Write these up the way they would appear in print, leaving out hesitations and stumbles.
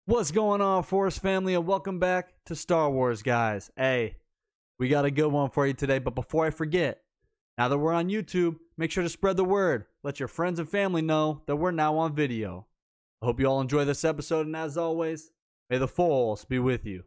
What's going on, Force family, and welcome back to Star Wars, guys. Hey, we got a good one for you today, but before I forget, now that we're on YouTube, make sure to spread the word. Let your friends and family know that we're now on video. I hope you all enjoy this episode, and as always, may the Force be with you.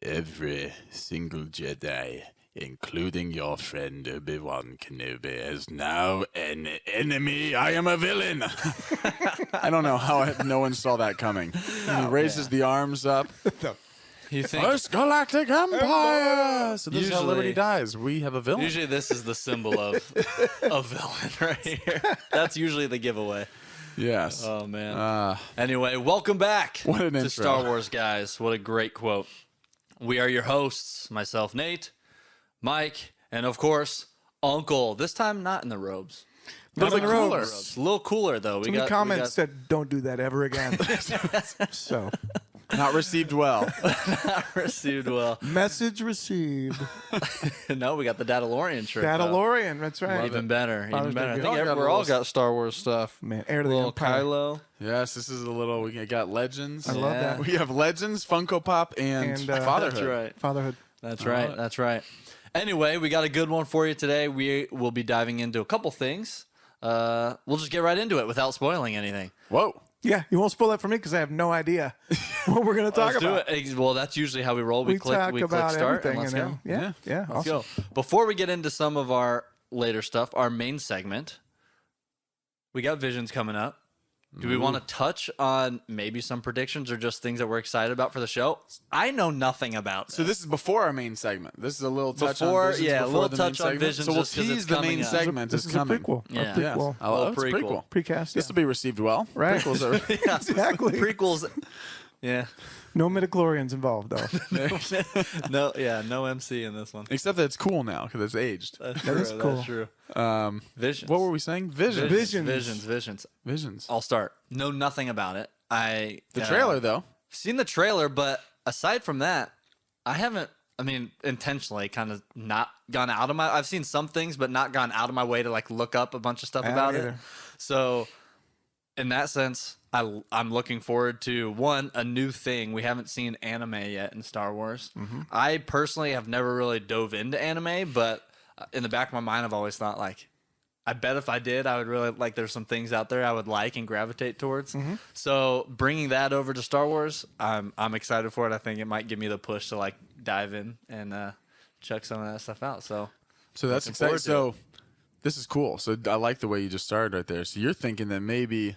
Every single Jedi, including your friend Obi-Wan Kenobi, is now an enemy. I am a villain. I don't know how no one saw that coming. He raises the arms up. You think First Galactic Empire! So this is how Usually- Liberty dies. We have a villain. usually this is the symbol of a villain right here. That's usually the giveaway. Yes. Oh man. Anyway, welcome back What an to intro. Star Wars, guys. What a great quote. We are your hosts, myself, Nate, Mike, and of course, Uncle. This time not in the robes. Not in the cooler. robes. A little cooler though. Too many comments said, "Don't do that ever again." So, Not received well. received well. message received. No, we got the Dadalorian shirt. though. Dadalorian, that's right. Even better. Even Father's Day better. I gift. think We all got we're a all little- got Star Wars stuff. Man, heir to the Little empire. Kylo. Yes, this is a little. We got Legends. I love Yeah. that. We have Legends, Funko Pop, and And, Fatherhood. That's right. Fatherhood. That's right. That's right. Anyway, we got a good one for you today. We will be diving into a couple things. We'll just get right into it without spoiling anything. Whoa. Yeah, you won't spoil that for me because I have no idea what we're going to talk Let's about. do it. Well, that's usually how we roll. We click about start, everything, and let's and go. then yeah, Let's awesome. go. Before we get into some of our later stuff, our main segment, we got Visions coming up. Do we want to touch on maybe some predictions or just things that we're excited about for the show? I know nothing about this. So this is before our main segment. This is a little touch Before- on Visions yeah, a before little the touch main on segment. Visions So we'll just 'cause it's tease the main coming up. segment This is is a coming. prequel. Yeah. A prequel. I love it's a prequel. prequel. Precast. This will be received well. Right. Prequels are. Yeah, Exactly. Prequels. Yeah. No midichlorians involved, though. No MC in this one. Except that it's cool now because it's aged. That's That is cool. That's true. Um, Visions. what were we saying? Visions. Visions. Visions. I'll start. Know nothing about it. The trailer though. Seen the trailer, but aside from that, I haven't. I mean, intentionally kind of not gone out of my. I've seen some things, but not gone out of my way to like look up a bunch of stuff about it. either. So, in that sense, I'm looking forward to a new thing. We haven't seen anime yet in Star Wars. I personally have never really dove into anime, but in the back of my mind, I've always thought like, I bet if I did, I would really like. There's some things out there I would like and gravitate towards. So bringing that over to Star Wars, I'm excited for it. I think it might give me the push to like dive in and check some of that stuff out. So That's Looking exciting. forward to So this is cool. So I like the way you just started right there. So you're thinking that maybe,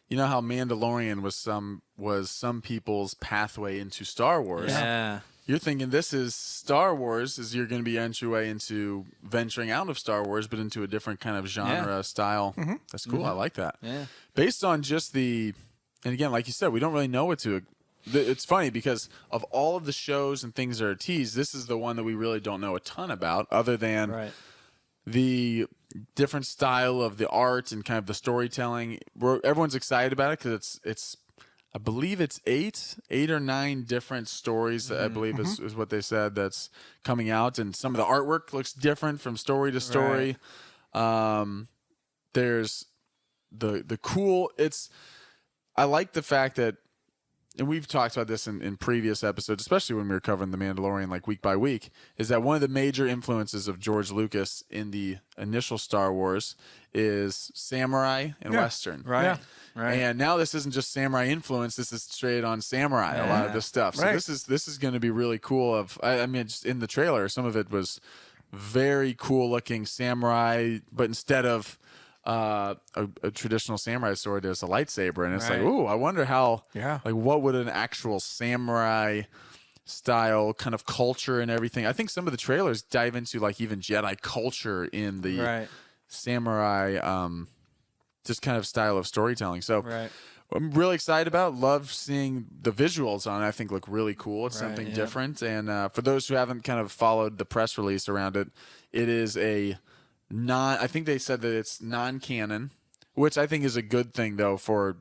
you know how Mandalorian was some people's pathway into Star Wars. yeah. You're thinking this is Star Wars, is you're going to be entryway into venturing out of Star Wars, but into a different kind of genre style. That's cool. I like that. Yeah. Based on just and again, like you said, we don't really know what to. It's funny because of all of the shows and things that are teased, this is the one that we really don't know a ton about, other than Right. the different style of the art and kind of the storytelling. Everyone's excited about it because it's I believe it's eight or nine different stories. I believe is what they said that's coming out, and some of the artwork looks different from story to story. There's the cool. I like the fact that, and we've talked about this in previous episodes, especially when we were covering The Mandalorian like week by week, is that one of the major influences of George Lucas in the initial Star Wars is samurai and Western. Right. Yeah. Right. And now this isn't just samurai influence. This is straight on samurai. A lot of this stuff. So Right. this is going to be really cool. I mean, just in the trailer, some of it was very cool looking samurai, but instead of a traditional samurai sword, there's a lightsaber, and it's Right. like, ooh, I wonder how. Yeah. Like, what would an actual samurai style kind of culture and everything? I think some of the trailers dive into like even Jedi culture in the Right. samurai just kind of style of storytelling. So Right. I'm really excited about it. Love seeing the visuals on it. I think look really cool. It's Right, something yeah. different. And for those who haven't kind of followed the press release around it, it is I think they said that it's non-canon, which I think is a good thing though for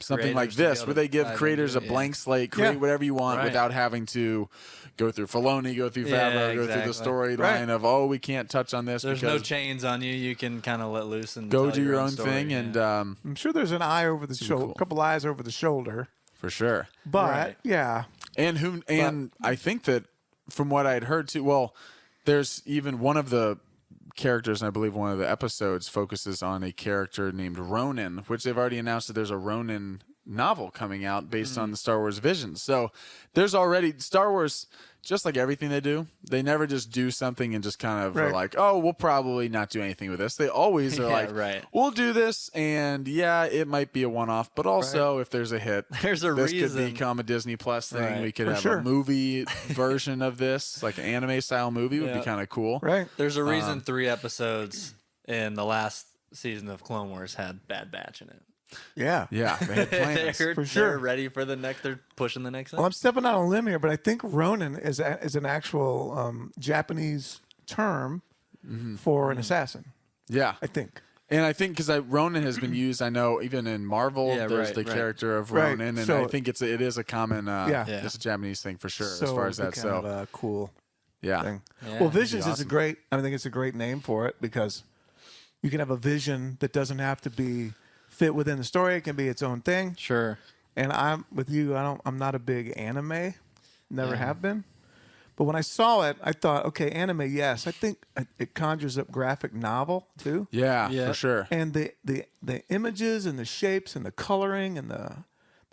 something like creators to be this, able where to they give dive creators a into it, blank slate, create whatever you want Right. without having to go through Filoni, go through Yeah, Favreau, go through the exactly. storyline of, oh, we can't touch on this There's no because chains on you. You can kind of let loose and go tell do your own story, thing. yeah. And I'm sure there's an eye over the shoulder, cool. a couple eyes over the shoulder. for sure. But Right. yeah, And I think that from what I'd heard too, well, there's even one of the characters, and I believe one of the episodes focuses on a character named Ronin, which they've already announced that there's a Ronin novel coming out based on the Star Wars visions. So there's already Star Wars, just like everything they do, they never just do something and just kind of are Right. like, oh, we'll probably not do anything with this. They always are Yeah, like, right. we'll do this, and yeah, it might be a one-off, but also if there's a hit, There's a this reason. could become a Disney Plus thing. Right. We could For have sure. a movie version of this, like an anime style movie would Yeah. be kind of cool. right. There's a reason 3 episodes in the last season of Clone Wars had Bad Batch in it. Yeah. Yeah, they had plans. they're sure. ready for the next. They're pushing the next Well, thing. I'm stepping out on a limb here, but I think Ronin is an actual Japanese term for an assassin. Yeah, I think. and I think because Ronin has been used, I know even in Marvel, Yeah, there's right, the right. character of Right, Ronin, and so- I think it is a common, Yeah. it's a Japanese thing for sure So as far as it'd that. be kind So of a cool yeah, thing. Yeah, Well, that'd be Visions is a great. I think it's a great name for it because you can have a vision that doesn't have to be fit within the story. It can be its own thing. Sure. And I'm with you. I'm not a big anime. Never have been. But when I saw it, I thought, okay, anime, yes. I think it conjures up graphic novel too. yeah, Yeah. for sure. And the images and the shapes and the coloring and the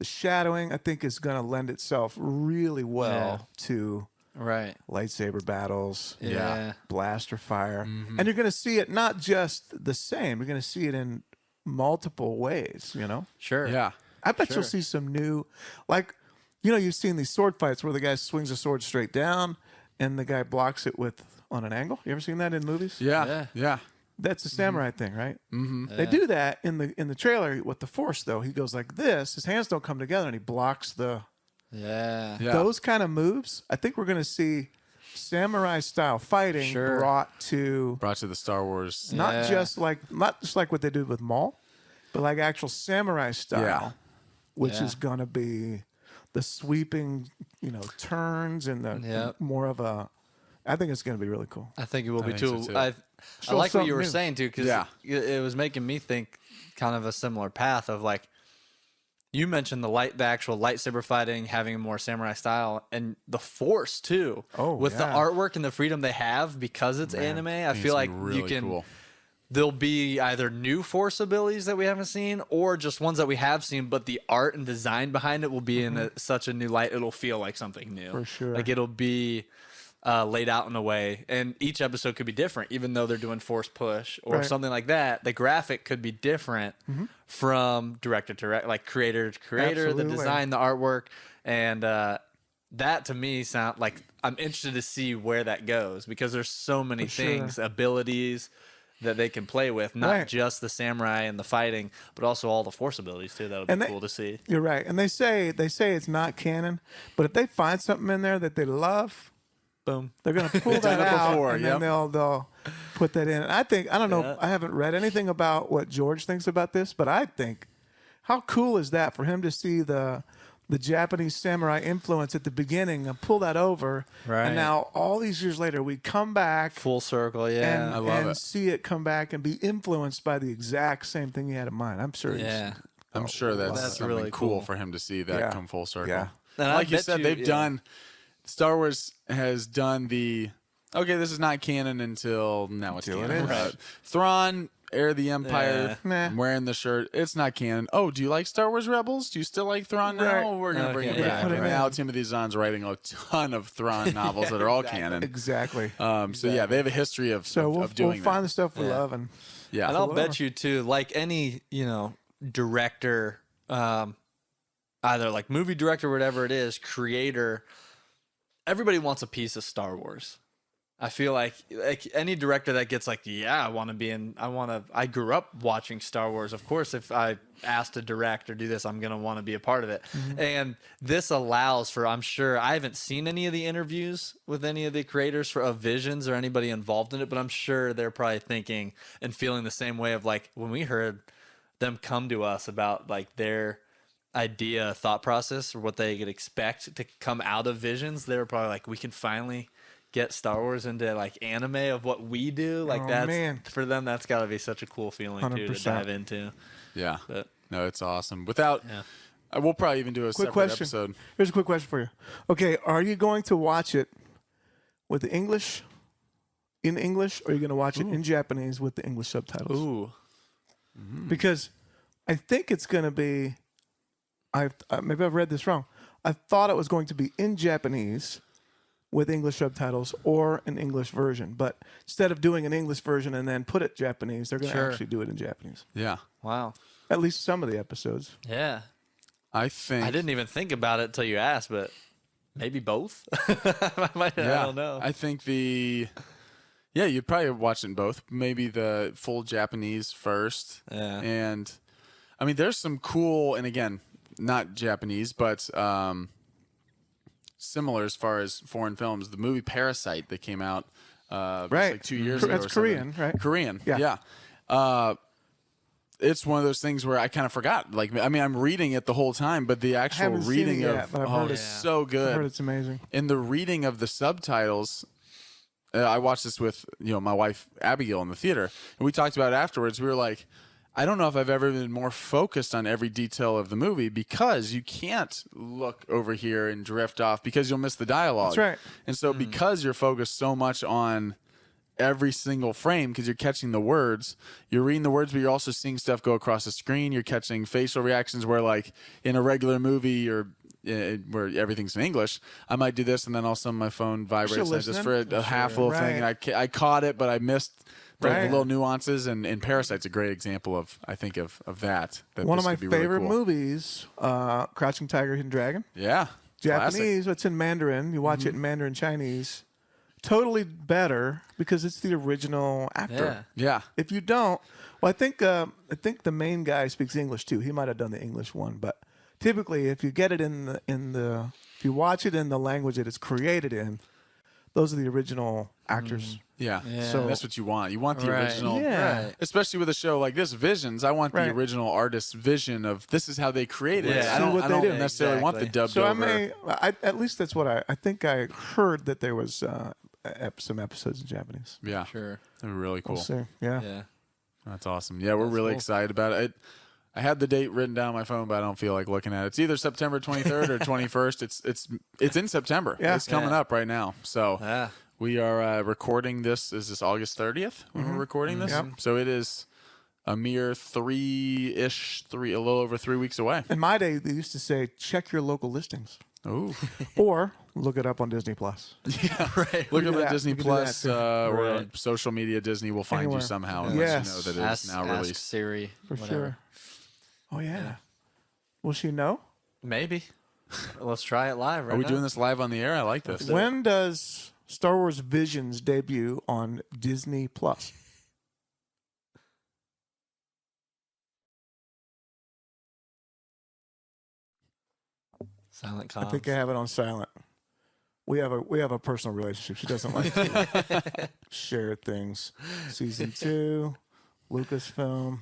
shadowing, I think, is going to lend itself really well to Right. lightsaber battles, Yeah. blaster fire, and you're going to see it not just the same. You're going to see it in multiple ways. You know, Sure. Yeah, I bet you'll see some new, like, you've seen these sword fights where the guy swings a sword straight down and the guy blocks it on an angle. You ever seen that in movies? yeah, Yeah. yeah. That's a samurai thing, right? Mm-hmm. They do that in the trailer with the Force, though. He goes like this. His hands don't come together, and he blocks Yeah. Yeah. those kind of moves. I think we're going to see samurai style fighting Sure. brought to Brought to the Star Wars. Yeah. not just like what they did with Maul, but like actual samurai style, Yeah. which Yeah. is going to be the sweeping, turns and the Yep. more of a. I think it's going to be really cool. I think it will be think too. so, too. I Show like what you something were new. saying too, because Yeah. it was making me think kind of a similar path of like you mentioned the actual lightsaber fighting having a more samurai style, and the Force too. Oh, with the yeah. artwork and the freedom they have because it's anime, I think feel it's like really you can. cool. There'll be either new Force abilities that we haven't seen, or just ones that we have seen, but the art and design behind it will be in such a new light. It'll feel like something new. For sure. Like it'll be laid out in a way, and each episode could be different, even though they're doing Force push or Right. something like that. The graphic could be different from director to like creator to creator, Absolutely. the design, the artwork, and that to me sound like I'm interested to see where that goes because there's so many For sure. things, abilities that they can play with, not Right. just the samurai and the fighting, but also all the Force abilities too. That would be And they- cool to see. You're right, and they say it's not canon, but if they find something in there that they love, Boom. they're going to pull done that it out, before, and yep. then they'll put that in. And I don't know, Yeah. I haven't read anything about what George thinks about this, but I think how cool is that for him to see the Japanese samurai influence at the beginning and pull that over, Right. and now all these years later we come back Full circle, yeah. and, I love and it. see it come back and be influenced by the exact same thing he had in mind. I'm sure. Yeah. I'm sure that's That's something really cool cool. for him to see that Yeah. come full circle. Yeah. And I Like you bet said, you- they've yeah. done. Star Wars has done the. Okay, this is not canon until now. It's Until it canon. is. Right. Thrawn, Heir of the Empire. Nah. I'm wearing the shirt. It's not canon. Oh, do you like Star Wars Rebels? Do you still like Thrawn now? Right. We're gonna bring it Okay, yeah. back. Put it And in. now Timothy Zahn's writing a ton of Thrawn novels that are all canon. Exactly. So yeah, they have a history of So we'll doing find that. the stuff we Yeah. love and Yeah, And I'll whatever. bet you too, like any, director, either like movie director, whatever it is, creator, everybody wants a piece of Star Wars. I feel like any director that gets like, yeah, I grew up watching Star Wars. Of course, if I asked to direct or do this, I'm going to want to be a part of it. And this allows for, I'm sure, I haven't seen any of the interviews with any of the creators of Visions or anybody involved in it, but I'm sure they're probably thinking and feeling the same way of like when we heard them come to us about like their thought process, or what they could expect to come out of Visions, they were probably like, we can finally get Star Wars into like anime of what we do. Like for them, that's got to be such a cool feeling too to 100%. dive into. Yeah. But No, it's awesome. Without, we'll probably even do a Quick separate question. episode. Here's a quick question for you. Okay, are you going to watch it with the English in English, or are you going to watch it in Japanese with the English subtitles? ooh, Because I think it's going to be. Maybe I've read this wrong. I thought it was going to be in Japanese with English subtitles or an English version, but instead of doing an English version and then put it Japanese, they're going to actually do it in Japanese. Yeah. wow, At least some of the episodes. yeah. I think. I didn't even think about it till you asked, but maybe both. I don't know. I think you'd probably watch it in both. Maybe the full Japanese first. Yeah. And I mean, there's some cool, and again, not Japanese, but similar as far as foreign films. The movie Parasite that came out Right. like 2 years ago. That's or something. Korean, right? Korean. Yeah. It's one of those things where I kind of forgot. Like, I mean, I'm reading it the whole time, but the actual haven't seen reading it yet, of but I've heard it's it. so I good. heard it's amazing. In the reading of the subtitles, I watched this with my wife Abigail in the theater, and we talked about it afterwards. We were like, I don't know if I've ever been more focused on every detail of the movie, because you can't look over here and drift off because you'll miss the dialogue. That's right. And so because you're focused so much on every single frame, because you're catching the words, you're reading the words, but you're also seeing stuff go across the screen. You're catching facial reactions where, like, in a regular movie or where everything's in English, I might do this and then all of a sudden my phone vibrates and just for a half little thing, and I caught it, but I missed the little nuances. And Parasite's a great example of, I think, of that. One of my could be really favorite cool. movies, Crouching Tiger, Hidden Dragon. Yeah. Japanese, it's in Mandarin. You watch it in Mandarin Chinese. Totally better because it's the original actor. Yeah. If you don't, well, I think the main guy speaks English too. He might have done the English one, but typically, if you get it if you watch it in the language that it's created in, those are the original actors. Yeah. Yeah. So that's what you want. You want the original. Yeah. Right. Especially with a show like this, Visions. I want the Right. original artist's vision of this is how they created it. Yeah. I don't, See what I they don't do. necessarily want the Exactly. dubbed So over. at least that's what I think I heard that there was some episodes in Japanese. Yeah. Sure. They were really cool. We'll see. Yeah. Yeah. That's awesome. Yeah, we're really cool. excited about it. I had the date written down on my phone, but I don't feel like looking at it. It's either September 23rd or 21st. It's in September. Yeah. It's coming up right now. So Yeah. we are recording this. Is this August 30th when we're recording this? Yep. So it is a mere a little over 3 weeks away. In my day, they used to say, check your local listings. Ooh. Or look it up on Disney Plus. Right. Look do up that. at Disney We can do that Plus too. or Right. on social media. Disney will find Anywhere. you somehow Yes. unless you know that it's now Ask released. Siri. For whatever. sure. Oh, yeah. Will she know? Maybe. Let's try it live right Are we now. doing this live on the air? I like this. When does Star Wars Visions debut on Disney Plus? Silent comms. I think I have it on silent. We have a personal relationship. She doesn't like to share things. Season 2, Lucasfilm,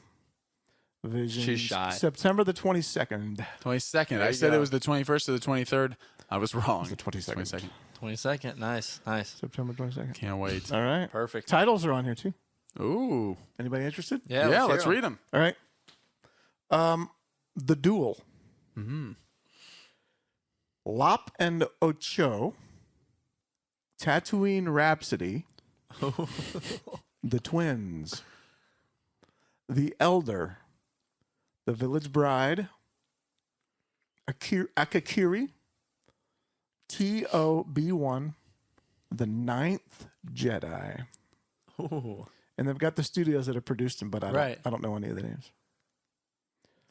Visions. She's shy. September the 22nd. 22nd. I you said go. it was the 21st or the 23rd. I was wrong. the 22nd. 22nd. Nice. Nice. September 22nd. Can't wait. All right. Perfect. Titles are on here too. Ooh. Anybody interested? Yeah, let's read them. All right. The Duel. Mm-hmm. Lop and Ocho. Tatooine Rhapsody. The Twins. The Elder. The Village Bride. Akakiri. TOB1. The Ninth Jedi. Ooh, And they've got the studios that have produced them, but I Right. don't know any of the names.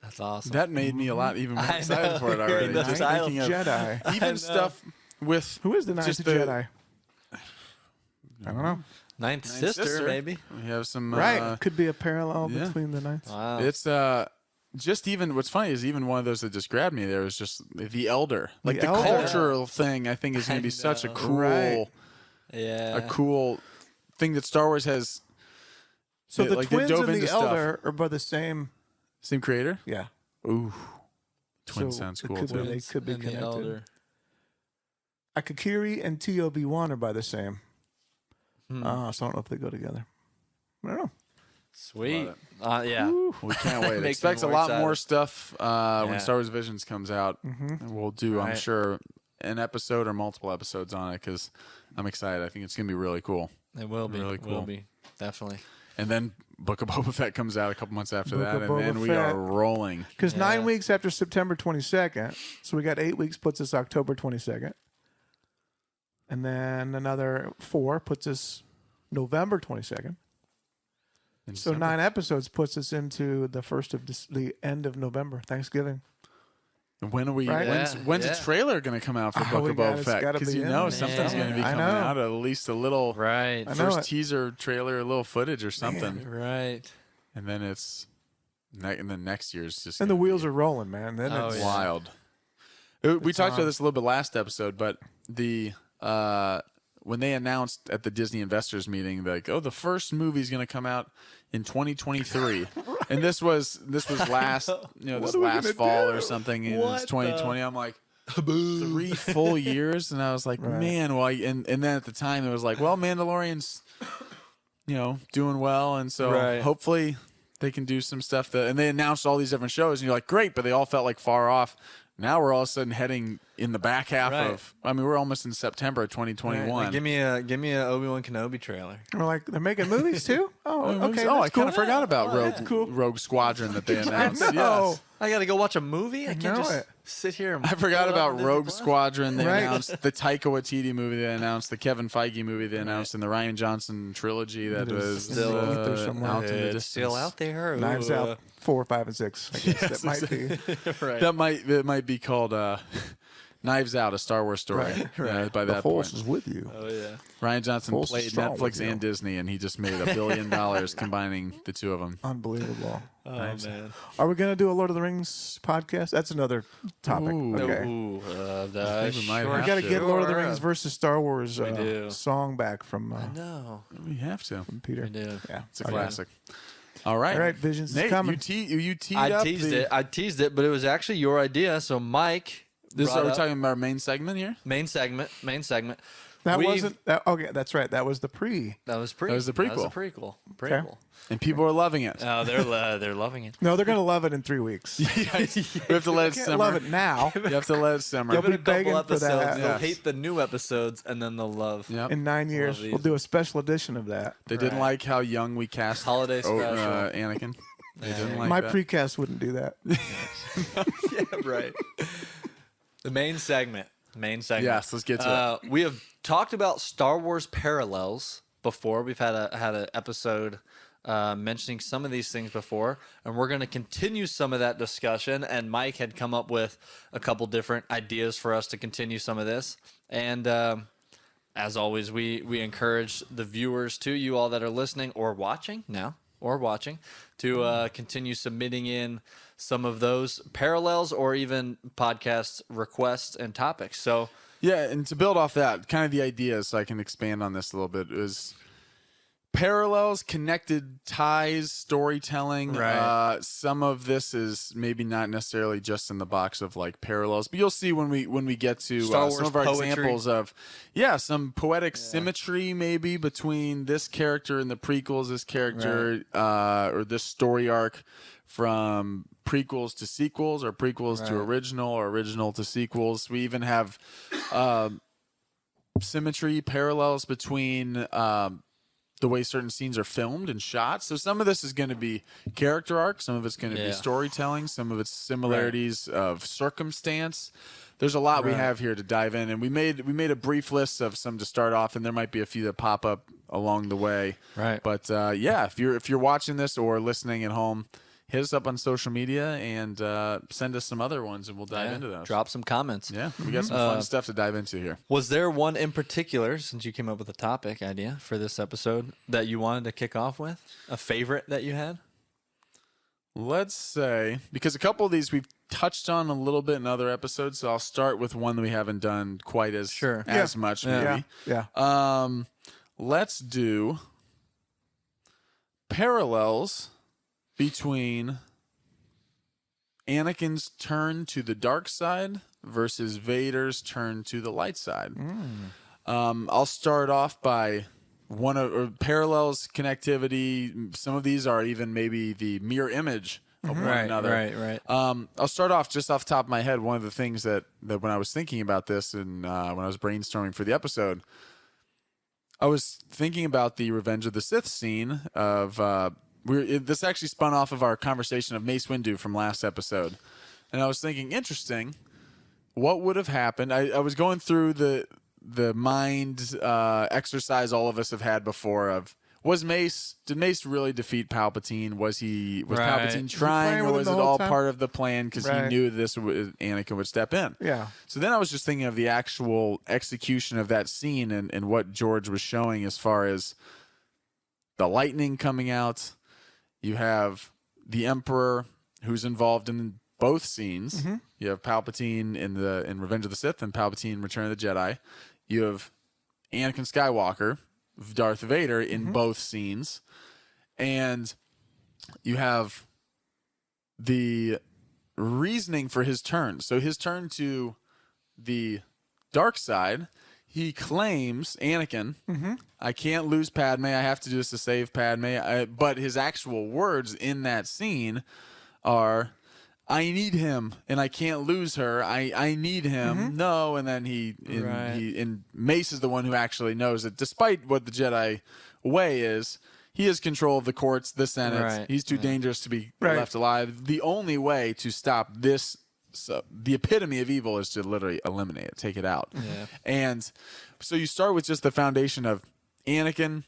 that's awesome. That made me a lot even more I excited know. for it already. The Just title. thinking of Jedi. I know. even stuff with Who is the Ninth just Jedi? I don't know. Ninth sister, sister. maybe. We have some Right. Could be a parallel yeah. between the Ninths. Wow. It's just even what's funny is even one of those that just grabbed me there was just the Elder. Like the Elder. cultural thing I think is going I to be such a know. cool Right. yeah. a cool thing that Star Wars has. So the like, they twins dove and into the stuff. Elder are by the same. Same creator? Yeah. Ooh. Twin sounds cool could too. They could be And the connected. Elder. Akakiri and TOB1 are by the same. So I don't know if they go together. I don't know. Sweet. Love Yeah. We can't wait. Makes Expect me a more lot excited. more stuff Yeah. when Star Wars Visions comes out. And we'll do, I'm Right. sure, an episode or multiple episodes on it because I'm excited. I think it's going to be really cool. It will be. Really It will cool. be. Definitely. And then Book of Boba Fett comes out a couple months after Book that, of and Boba then we Fett. are rolling. Because Yeah. 9 weeks after September 22nd, so we got 8 weeks, puts us October 22nd. And then another 4 puts us November 22nd. in So December. 9 episodes puts us into the the end of November, Thanksgiving. When are we? Right? When's Yeah. a trailer going to come out for Oh, Book of Boba it's Fett? gotta Because be you in know there. something's Man. going to be I coming know. out, at least a little Right. I know first it. teaser trailer, a little footage or something, Right. and then and then next year's just And the gonna wheels be are rolling, man. Then Oh, it's yeah. wild. We talked on. about this a little bit last episode, but the when they announced at the Disney investors meeting, like, the first movie's going to come out in 2023, and this was last this are we last gonna fall do? or something, and What it's 2020. I'm like, 3 full years, and I was like, Right. man, well, and then at the time it was like, well, Mandalorian's doing well, and so Right. hopefully they can do some stuff and they announced all these different shows, and you're like, great, but they all felt like far off. Now we're all of a sudden heading in the back half Right. of. I mean, we're almost in September of 2021. Right. Like, give me a Obi-Wan Kenobi trailer. we're like, they're making movies too? Oh, okay. Oh, I that's cool. kind of forgot about Rogue that's cool. Rogue Squadron that they announced. I know. Yes. I got to go watch a movie. I know can't just it. sit here. And I forgot pull it up about on Disney Rogue Plus. Squadron. They Right. announced the Taika Waititi movie. They announced the Kevin Feige movie. They announced in the Ryan Johnson trilogy that It is was still in the ether somewhere. out in the It's distance. still out there. Knives Ooh. Out 4, 5, and 6. I guess Yes, that might be. Right. That might be called Knives Out, a Star Wars story. Right. By The that Force point, is with you. Oh yeah. Ryan Johnson Force is played strong with Netflix you. and Disney, and he just made $1 billion combining the two of them. Unbelievable. Oh man. Are we going to do a Lord of the Rings podcast? That's another topic. Ooh. Okay. Ooh, I think we might sure. have We got to to. get Lord of the Sure. Rings versus Star Wars do. song back from No, We have to. Peter. we do. Yeah. It's a Okay. classic. All right. All right, Visions is Nate, coming. you teed I up teased the, it. I teased it, but it was actually your idea. So Mike, This brought are we up- talking about our main segment here? main segment. That We've- wasn't. Okay, that's right. That was the pre. That was That was the prequel. Prequel. And people are loving it. Oh, they're loving it. No, they're going to love it in 3 weeks. We have to let it Can't simmer. love it now. You have to let it simmer. You'll Give it a be couple begging for episodes. that. They'll Yes. hate the new episodes, and then they'll love. Yep. In 9 years, these. we'll do a special edition of that. They didn't Right. like how young we cast Holiday special. Anakin. They didn't like My that. precast wouldn't do that. Yeah, right. The main segment. Yes, let's get to it. We have talked about Star Wars parallels before. We've had an episode mentioning some of these things before, and we're going to continue some of that discussion. And Mike had come up with a couple different ideas for us to continue some of this. And as always, we encourage the viewers, to you all that are listening or watching now, to continue submitting in some of those parallels or even podcast requests and topics. So Yeah, and to build off that, kind of the idea, so I can expand on this a little bit, is parallels, connected ties, storytelling. Right. Some of this is maybe not necessarily just in the box of like parallels, but you'll see when we get to Star some Wars of our poetry. examples of some poetic symmetry maybe between this character in the prequels, this character or this story arc from prequels to sequels or prequels to original or original to sequels. We even have symmetry, parallels between the way certain scenes are filmed and shot. So some of this is going to be character arc, some of it's going to be storytelling, some of it's similarities of circumstance. There's a lot we have here to dive in, and we made a brief list of some to start off, and there might be a few that pop up along the way. Right. But if you're watching this or listening at home, hit us up on social media and send us some other ones, and we'll dive into those. Drop some comments. Yeah, we got some fun stuff to dive into here. Was there one in particular, since you came up with a topic idea for this episode, that you wanted to kick off with? A favorite that you had? Let's say, because a couple of these we've touched on a little bit in other episodes, so I'll start with one that we haven't done quite as much, maybe. Yeah. Let's do parallels between Anakin's turn to the dark side versus Vader's turn to the light side. I'll start off by parallels, connectivity. Some of these are even maybe the mirror image of one another. Right. I'll start off just off the top of my head. One of the things that when I was thinking about this and when I was brainstorming for the episode, I was thinking about the Revenge of the Sith scene of this actually spun off of our conversation of Mace Windu from last episode, and I was thinking, interesting, what would have happened? I was going through the mind exercise all of us have had before of. Did Mace really defeat Palpatine? Was Palpatine trying, or was it all part of the plan because he knew Anakin would step in? Yeah. So then I was just thinking of the actual execution of that scene and what George was showing as far as the lightning coming out. You have the Emperor who's involved in both scenes. You have Palpatine in Revenge of the Sith and Palpatine in Return of the Jedi. You have Anakin Skywalker, Darth Vader in both scenes, and you have the reasoning for his turn. So his turn to the dark side, he claims, Anakin, I can't lose Padme, I have to do this to save Padme, but his actual words in that scene are, I need him, and I can't lose her. I need him. No, and then and Mace is the one who actually knows that despite what the Jedi way is, he has control of the courts, the Senate. Right. He's too dangerous to be left alive. The only way to stop this, the epitome of evil, is to literally eliminate it, take it out. Yeah. And so you start with just the foundation of Anakin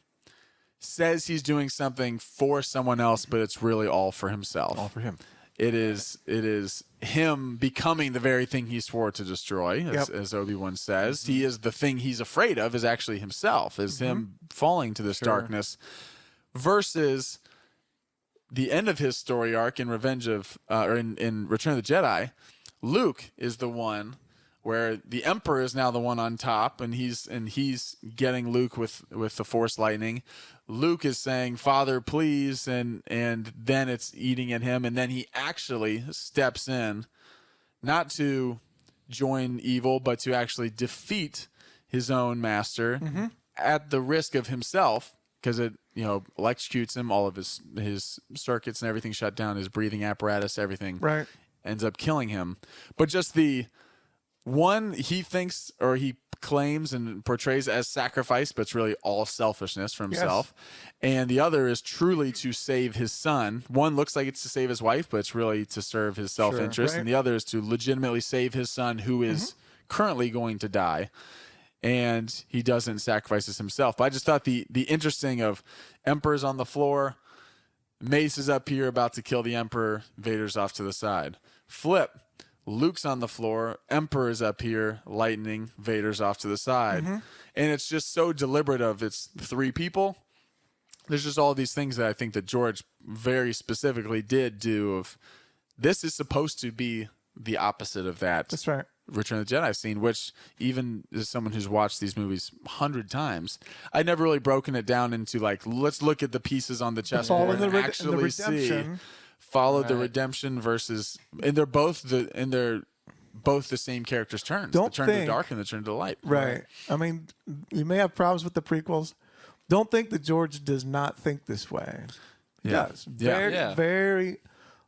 says he's doing something for someone else, but it's really all for himself. All for him. It is him becoming the very thing he swore to destroy, as Obi-Wan says. He is the thing he's afraid of is actually himself, is him falling to this darkness, versus the end of his story arc in Revenge of in Return of the Jedi. Luke is the one where the Emperor is now the one on top, and he's getting Luke with the Force lightning. Luke is saying, "Father, please," and then it's eating at him, and then he actually steps in, not to join evil, but to actually defeat his own master at the risk of himself, because it electrocutes him, all of his circuits and everything shut down, his breathing apparatus, everything ends up killing him. But just the one he thinks, or he claims and portrays as sacrifice, but it's really all selfishness for himself. And the other is truly to save his son. One looks like it's to save his wife, but it's really to serve his self-interest. And the other is to legitimately save his son, who is currently going to die. And he doesn't sacrifice himself. But I just thought the interesting of Emperor's on the floor, Mace is up here about to kill the Emperor, Vader's off to the side. Flip. Luke's on the floor, Emperor's up here, lightning, Vader's off to the side. And it's just so deliberate of it's three people. There's just all these things that I think that George very specifically did do of this is supposed to be the opposite of that. That's right. Return of the Jedi scene, which even as someone who's watched these movies 100 times, I'd never really broken it down into like, let's look at the pieces on the chessboard and actually see. Followed the redemption versus, and they're both the same character's turns. The turn to the dark and the turn to the light. Right. I mean, you may have problems with the prequels. Don't think that George does not think this way. He does. Very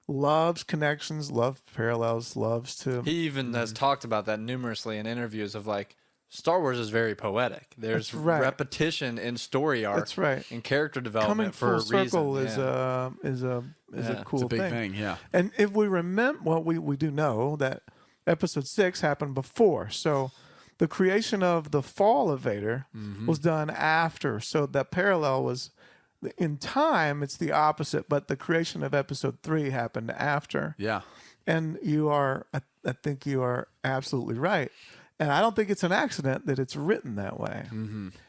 loves connections, loves parallels, loves to. He even has talked about that numerously in interviews of like, Star Wars is very poetic. There's repetition in story arc. That's right. And character development for a reason. Coming full circle is a cool it's a big thing. Yeah. And if we remember, well, we do know that Episode 6 happened before. So the creation of the fall of Vader was done after. So that parallel was in time. It's the opposite, but the creation of Episode 3 happened after. Yeah. And I think you are absolutely right. And I don't think it's an accident that it's written that way.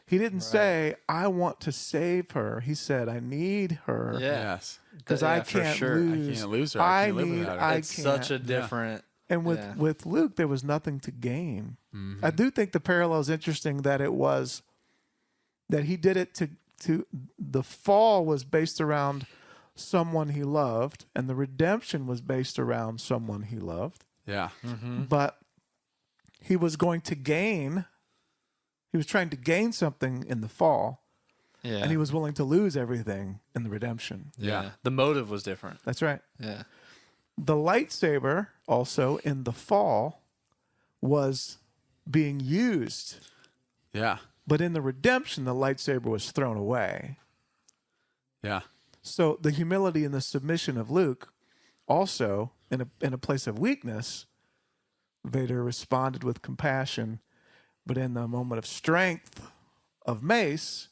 He didn't say, I want to save her. He said, I need her. Yes. Because I can't lose. I can't lose her. I can't live without her. It's such a different. And with Luke, there was nothing to gain. I do think the parallel is interesting that he did it to the fall was based around someone he loved, and the redemption was based around someone he loved. Yeah. But he was going to gain. He was trying to gain something in the fall, Yeah. and he was willing to lose everything in the redemption. Yeah. The motive was different. That's right. Yeah. The lightsaber also in the fall was being used, Yeah. but in the redemption, the lightsaber was thrown away. Yeah. So the humility and the submission of Luke, also in a place of weakness, Vader responded with compassion, but in the moment of strength of Mace,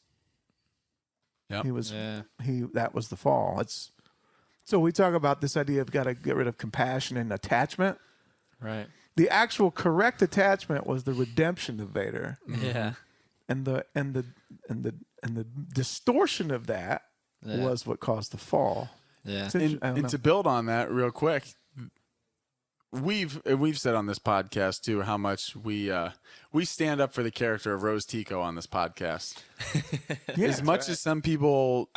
Yep. that was the fall. So we talk about this idea of got to get rid of compassion and attachment. Right. The actual correct attachment was the redemption of Vader, Yeah. and the distortion of that was what caused the fall. Yeah. It's I don't And know. to build on that real quick, we've said on this podcast too how much we stand up for the character of Rose Tico on this podcast. Yeah, As much as some people,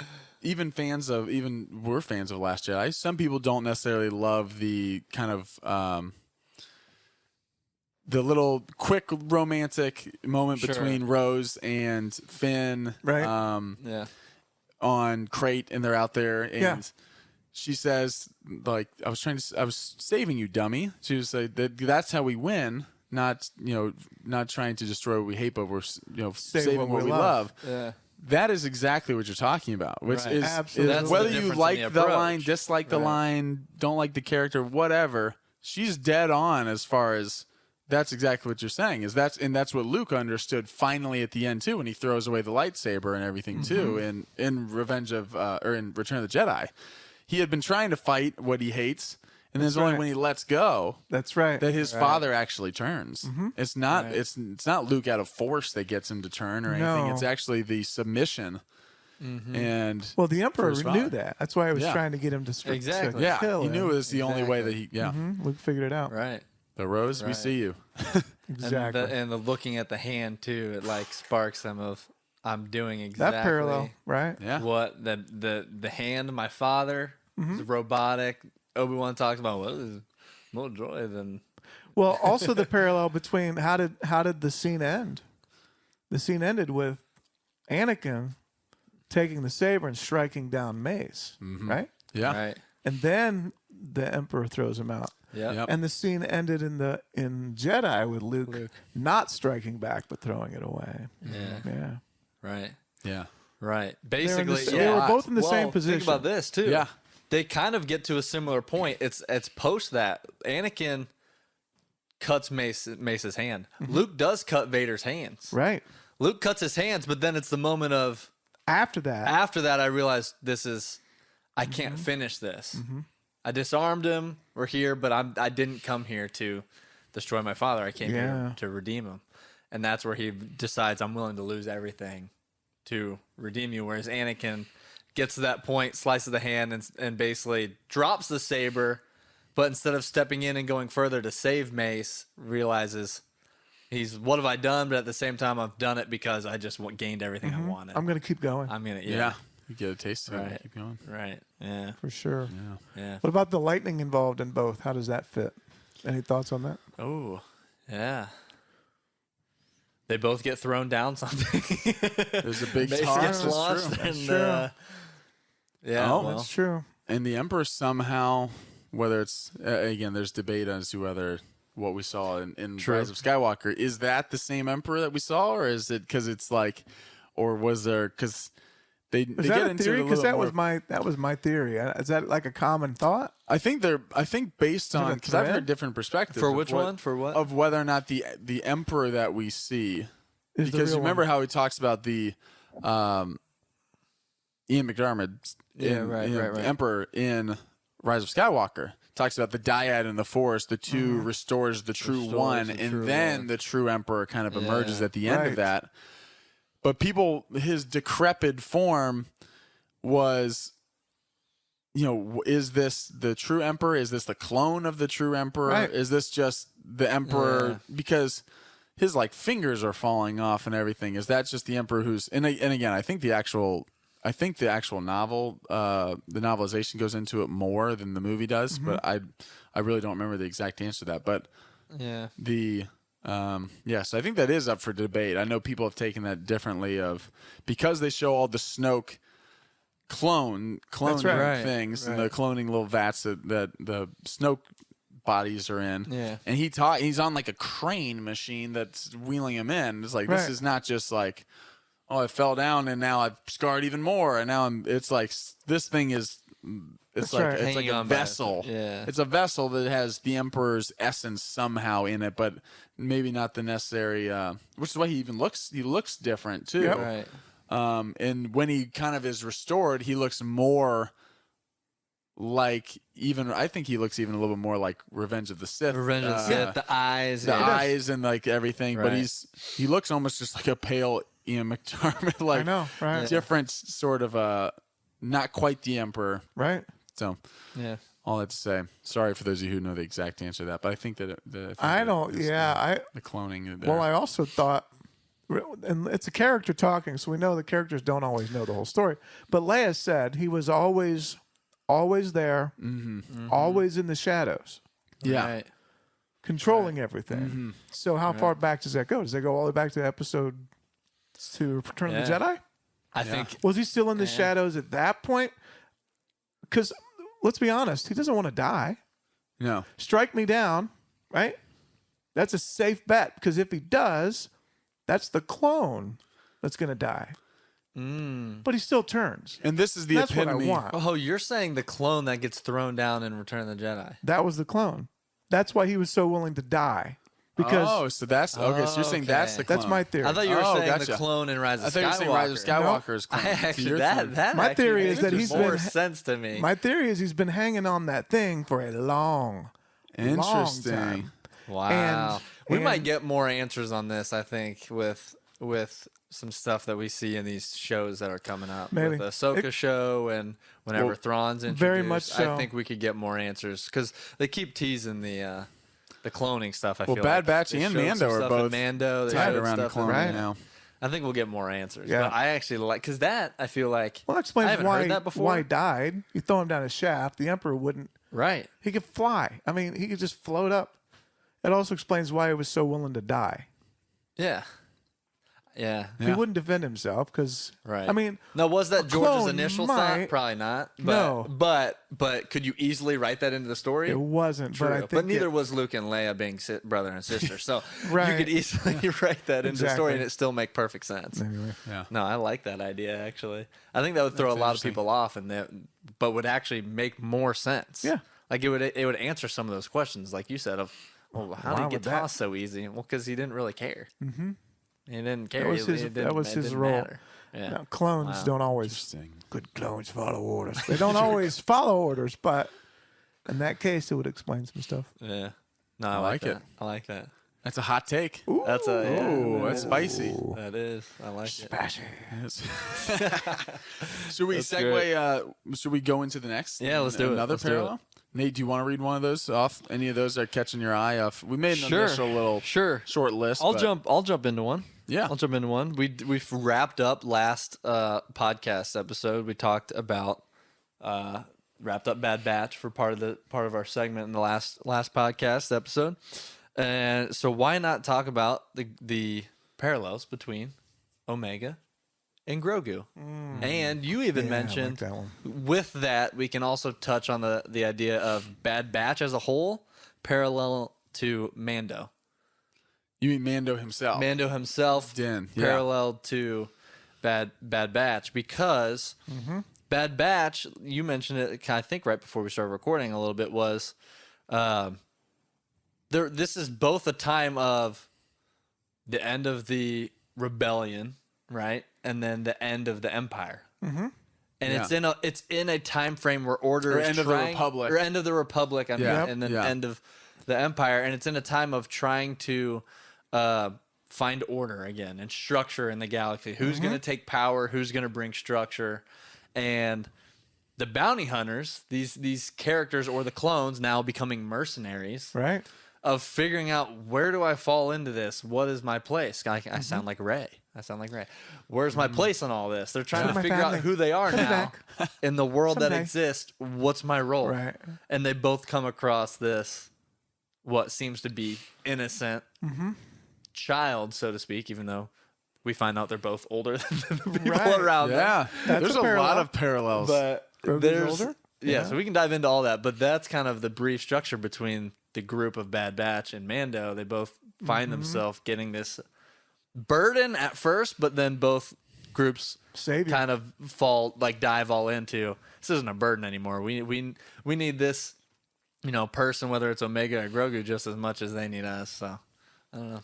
we're fans of Last Jedi, some people don't necessarily love the kind of the little quick romantic moment Sure. between Rose and Finn, Right. Yeah. on Crate, and they're out there, and Yeah. she says, like, I was saving you, dummy. She was like, that's how we win, not trying to destroy what we hate, but we're saving what we love. Yeah. That is exactly what you're talking about, which Right. is Absolutely. That's whether the you difference like in the the approach. line, dislike the line, don't like the character, whatever. She's dead on as far as that's exactly what you're saying. That's what Luke understood finally at the end too, when he throws away the lightsaber and everything too, in in Return of the Jedi. He had been trying to fight what he hates, and then it's only right. when he lets go That's right. that his father actually turns. It's not Right. it's not Luke out of force that gets him to turn or anything. No. It's actually the submission. And Well, the Emperor his knew father. that. That's why he was Yeah. trying to get him to Exactly. yeah, kill he him. knew it was the only way that he Luke figured it out. Right. The Rose, we Right. see you. Exactly. And the looking at the hand too, it like sparks them of I'm doing exactly that parallel, right? Yeah. what the hand of my father is robotic. Obi-Wan talks about what is more joy than Well, also the parallel between how did the scene end? The scene ended with Anakin taking the saber and striking down Mace, right? Yeah. right. And then the Emperor throws him out. Yeah. Yep. And the scene ended in Jedi with Luke not striking back but throwing it away. Yeah. Yeah. Right. Yeah. Right. They were, in Basically, the, they were yeah. both in the Well, same position. Think about this too. Yeah. They kind of get to a similar point. It's post that Anakin cuts Mace's hand. Luke does cut Vader's hands. Right. Luke cuts his hands, but then it's the moment of After that, after that I realized I can't finish this. I disarmed him. We're here, but I didn't come here to destroy my father. I came here to redeem him. And that's where he decides I'm willing to lose everything to redeem you. Whereas Anakin gets to that point, slices the hand, and basically drops the saber, but instead of stepping in and going further to save Mace, realizes what have I done? But at the same time, I've done it because I just gained everything I wanted. I'm going to keep going I'm gonna, Yeah. You get a taste of it. Right. Keep going. right, yeah, for sure. yeah. What about the lightning involved in both? How does that fit? Any thoughts on that? Oh, yeah. They both get thrown down something. There's a big Mace toss. gets That's launched, true. and true. yeah, Oh, well, That's true. And the Emperor somehow, whether it's again, there's debate as to whether what we saw in Rise of Skywalker is that the same Emperor that we saw, or is it because it's like, or was there because they Is get that a into theory? it a Because little that more. was my theory. Is that like a common thought? I think based it a on because I've thread? heard different perspectives For of which one? For what? of whether or not the Emperor that we see, Is the because real remember one. how he talks about the Ian McDiarmid, right. the Emperor in Rise of Skywalker, talks about the dyad and the Force, the two restores the true Restores one, the and true then one. the true Emperor kind of emerges at the end Right. of that. But his decrepit form was, is this the true Emperor? Is this the clone of the true Emperor? Right. Is this just the Emperor? Because his fingers are falling off and everything. Is that just the Emperor who's and again, I think the actual I think the actual novel, the novelization goes into it more than the movie does, but I really don't remember the exact answer to that. But Yeah. yes, I think that is up for debate. I know people have taken that differently because they show all the Snoke cloning right. things and the cloning little vats that the Snoke bodies are in. Yeah. And he's on like a crane machine that's wheeling him in. It's like this is not just like, oh, I fell down and now I've scarred even more and now it's like this thing is it's like a vessel. Yeah. It's a vessel that has the Emperor's essence somehow in it, but maybe not the necessary which is why he looks different too. Yep. Right. And when he kind of is restored, he looks more like I think he looks even a little bit more like Revenge of the Sith. Revenge of the Sith, the eyes. eyes and like everything, but Right. he looks almost just like a pale Ian McDiarmid, like I know, right? different sort of not quite the Emperor. Right. So Yeah. all that to say, sorry for those of you who know the exact answer to that, but I think that I don't. The cloning. There. Well, I also thought, and it's a character talking, so we know the characters don't always know the whole story. But Leia said he was always there, always in the shadows, yeah. Right. controlling everything. So how far back does that go? Does that go all the way back to episode to Return of the Jedi? I think Was he still in the shadows at that point? Because let's be honest, he doesn't want to die. No. Strike me down, right? That's a safe bet because if he does, that's the clone that's going to die. But he still turns. And this is the That's epitome. what I want. Oh, you're saying the clone that gets thrown down in Return of the Jedi. That was the clone. That's why he was so willing to die. Because so that's okay. So you're saying that's the clone. that's my theory. I thought you were saying gotcha. the clone in Rise of I thought you were saying Rise of Skywalker. Skywalker's clone. I actually, So you're saying- that My actually theory is makes that he's more been- sense to me. My theory is he's been hanging on that thing for a long Interesting. time. Wow. We and- might get more answers on this, I think, with some stuff that we see in these shows that are coming up. Maybe. With the Ahsoka show and whenever Well, Thrawn's introduced. very much so. I think we could get more answers because they keep teasing the cloning stuff. I feel Bad like. Batch They and showed some Mando are stuff in both Mando. They tied showed around stuff in- cloning Right. now. I think we'll get more answers. Yeah. But I actually like because that I feel like Well, that I explains haven't why, heard that before. why he died. You throw him down a shaft, the Emperor wouldn't. Right. He could fly. I mean, he could just float up. It also explains why he was so willing to die. Yeah. Yeah. He wouldn't defend himself because, Right. I mean, Now, was that a George's clone initial might- thought? Probably not. But, No. But could you easily write that into the story? it wasn't. True. But I think neither it- was Luke and Leia being brother and sister. So Right. you could easily write that into the story Exactly. and it still make perfect sense. Anyway. Yeah. No, I like that idea actually. I think that would throw a lot of interesting. people off, but would actually make more sense. Yeah. Like it would answer some of those questions, like you said, of well, how Why did he get would that- tossed so easy? Well, because he didn't really care. Mm-hmm. He didn't care. That was his- It didn't- that was it his didn't role. matter. Yeah. Now, clones Wow. don't always. Interesting. Good clones follow orders. They don't always follow orders, but in that case, it would explain some stuff. Yeah. No, I like like it. that. I like that. That's a hot take. That's a yeah, Ooh, that's spicy. that is. I like it. Yes. Should we That's segue? Should we go into the next? Yeah, let's do it. Another Let's do parallel. Nate, do you want to read one of those off? Any of those that are catching your eye? Off. We made an initial little short list. I'll but- jump into one. Yeah. I'll jump into one. We've wrapped up last podcast episode. We talked about wrapped up Bad Batch for part of our segment in the last podcast episode. And so why not talk about the parallels between Omega and Grogu? And you even Yeah, I like mentioned that one. with that we can also touch on the idea of Bad Batch as a whole parallel to Mando. You mean Mando himself? Mando himself Din, yeah. paralleled to Bad Batch because Bad Batch, you mentioned it, I think right before we started recording a little bit, was this is both a time of the end of the rebellion, right, and then the end of the Empire. Mm-hmm. And Yeah. it's in a time frame where order Or is end of the Republic. or end of the Republic, I mean, Yeah. and then Yeah. end of the Empire, and it's in a time of trying to find order again and structure in the galaxy. Who's going to take power? Who's going to bring structure? And the bounty hunters, these characters or the clones, now becoming mercenaries Right? of figuring out where do I fall into this? What is my place? I sound like Ray. I sound like Ray. Where's my place in all this? They're trying to My figure family. out who they are Come now in the world that Someday. exists. What's my role? Right. And they both come across this, what seems to be innocent child, so to speak, even though we find out they're both older than the people Right. around them. Yeah, That's there's a a lot parallel. of parallels. But Grogu's there's older? Yeah, so we can dive into all that. But that's kind of the brief structure between the group of Bad Batch and Mando. They both find themselves getting this burden at first, but then both groups Savior. kind of dive all into, this isn't a burden anymore. We need this, person, whether it's Omega or Grogu, just as much as they need us. So I don't know.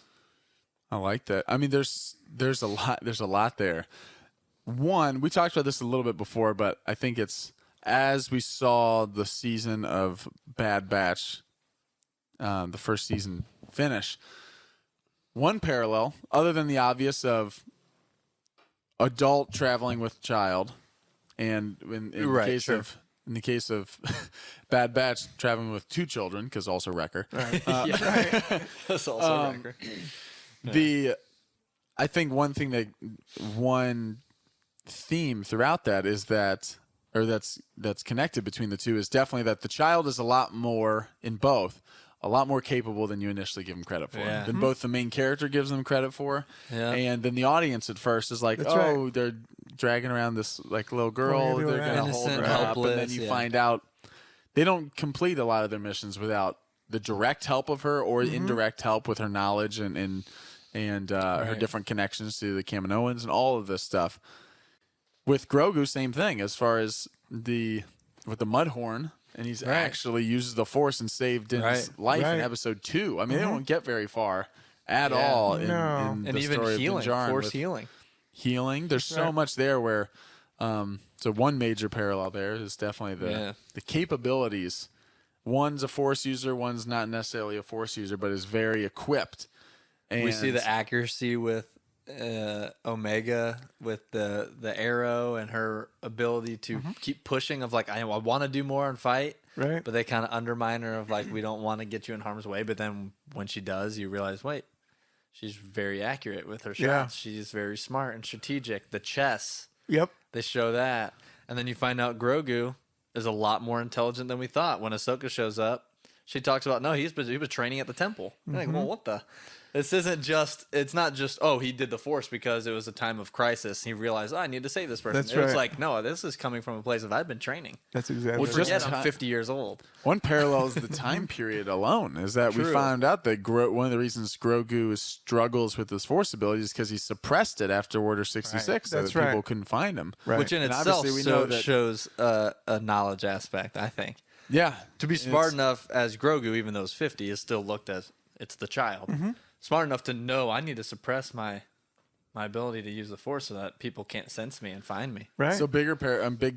I like that. I mean, there's a lot there. One, we talked about this a little bit before, but I think it's as we saw the season of Bad Batch, the first season finish. One parallel, other than the obvious of adult traveling with child, and in the case of Bad Batch traveling with two children, because also Wrecker. Right. That's also Wrecker. I think one theme throughout that is that's connected between the two is definitely that the child is a lot more capable than you initially give him credit for. Yeah. Than both the main character gives them credit for, Yeah. and then the audience at first is like, That's right. they're dragging around this like little girl, everywhere. they're gonna hold her Innocent, up, and helpless, then you yeah. find out they don't complete a lot of their missions without the direct help of her or indirect help with her knowledge and her different connections to the Kaminoans and all of this stuff. With Grogu, same thing as far as with the Mudhorn, and he's actually uses the Force and saved Din's life in Episode 2. I mean, they don't get very far at all in And the even story healing, of Din Djarin force with healing. There's so much there where so one major parallel there is definitely the capabilities. One's a Force user, one's not necessarily a Force user, but is very equipped. And We see the accuracy with Omega with the arrow and her ability to keep pushing of like, I want to do more and fight, Right. but they kind of undermine her of like, we don't want to get you in harm's way. But then when she does, you realize, wait, she's very accurate with her shots. Yeah. She's very smart and strategic. The chess, Yep. they show that. And then you find out Grogu is a lot more intelligent than we thought. When Ahsoka shows up, she talks about, no, he was training at the temple. You're like, well, what the? It's not just, oh, he did the Force because it was a time of crisis. He realized, I need to save this person. That's It was right. like, no, this is coming from a place of I've been training. That's exactly Well, right. just- Forget I'm 50 years old. One parallel is the time period alone. Is that we True. found out that one of the reasons Grogu struggles with his Force abilities is because he suppressed it after Order 66, so That's that people right. couldn't find him. Right. Which in And itself obviously we know that- shows a knowledge aspect, I think. Yeah, To be smart enough as Grogu, even though he's 50, is still looked as it's the child. Smart enough to know I need to suppress my ability to use the Force so that people can't sense me and find me. Right. So big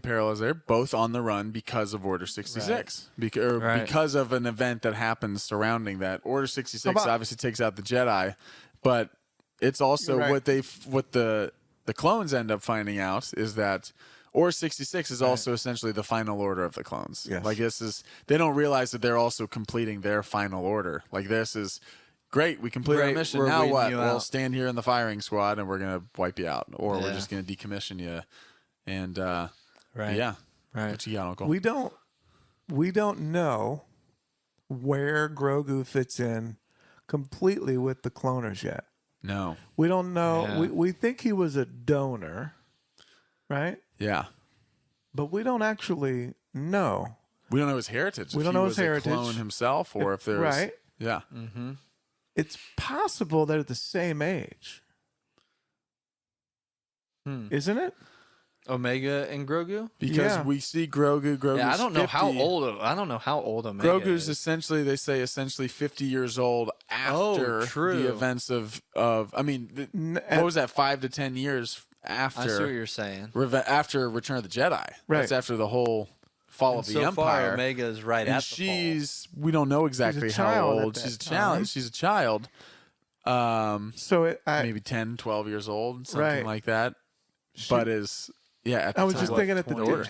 parallels there, both on the run because of Order 66, Right. because of an event that happens surrounding that. Order 66 about- obviously takes out the Jedi, but it's also Right. what the clones end up finding out is that Order 66 is also essentially the final order of the clones. Yes. Like they don't realize that they're also completing their final order. Like this is great, we completed our Great, mission. we're Now weeding what? you We'll out. stand here in the firing squad and we're gonna wipe you out, or we're Yeah. just gonna decommission you. And Right. yeah, Right. what you got, Uncle? we don't know where Grogu fits in completely with the cloners yet. No, We don't know. Yeah. We think he was a donor, right? yeah, But we don't actually know. we don't know his heritage. We if don't he know was his heritage. a clone himself, or if there's Right. Yeah, It's possible they're the same age, isn't it? Omega and Grogu? because Yeah. we see Grogu's Yeah, I don't know how 50. old Omega Grogu's is. essentially, they say, 50 years old after true. the events of I mean, what was that, 5 to 10 years after? I see what you're saying. After Return of the Jedi. Right. That's after the whole fall of the So far, Empire. Omega is right And at the fall. we don't know exactly how child at old. that She's a time. child. She's a child. So Maybe 10, 12 years old, something Right. like that. But at the I was time. just thinking at the 20.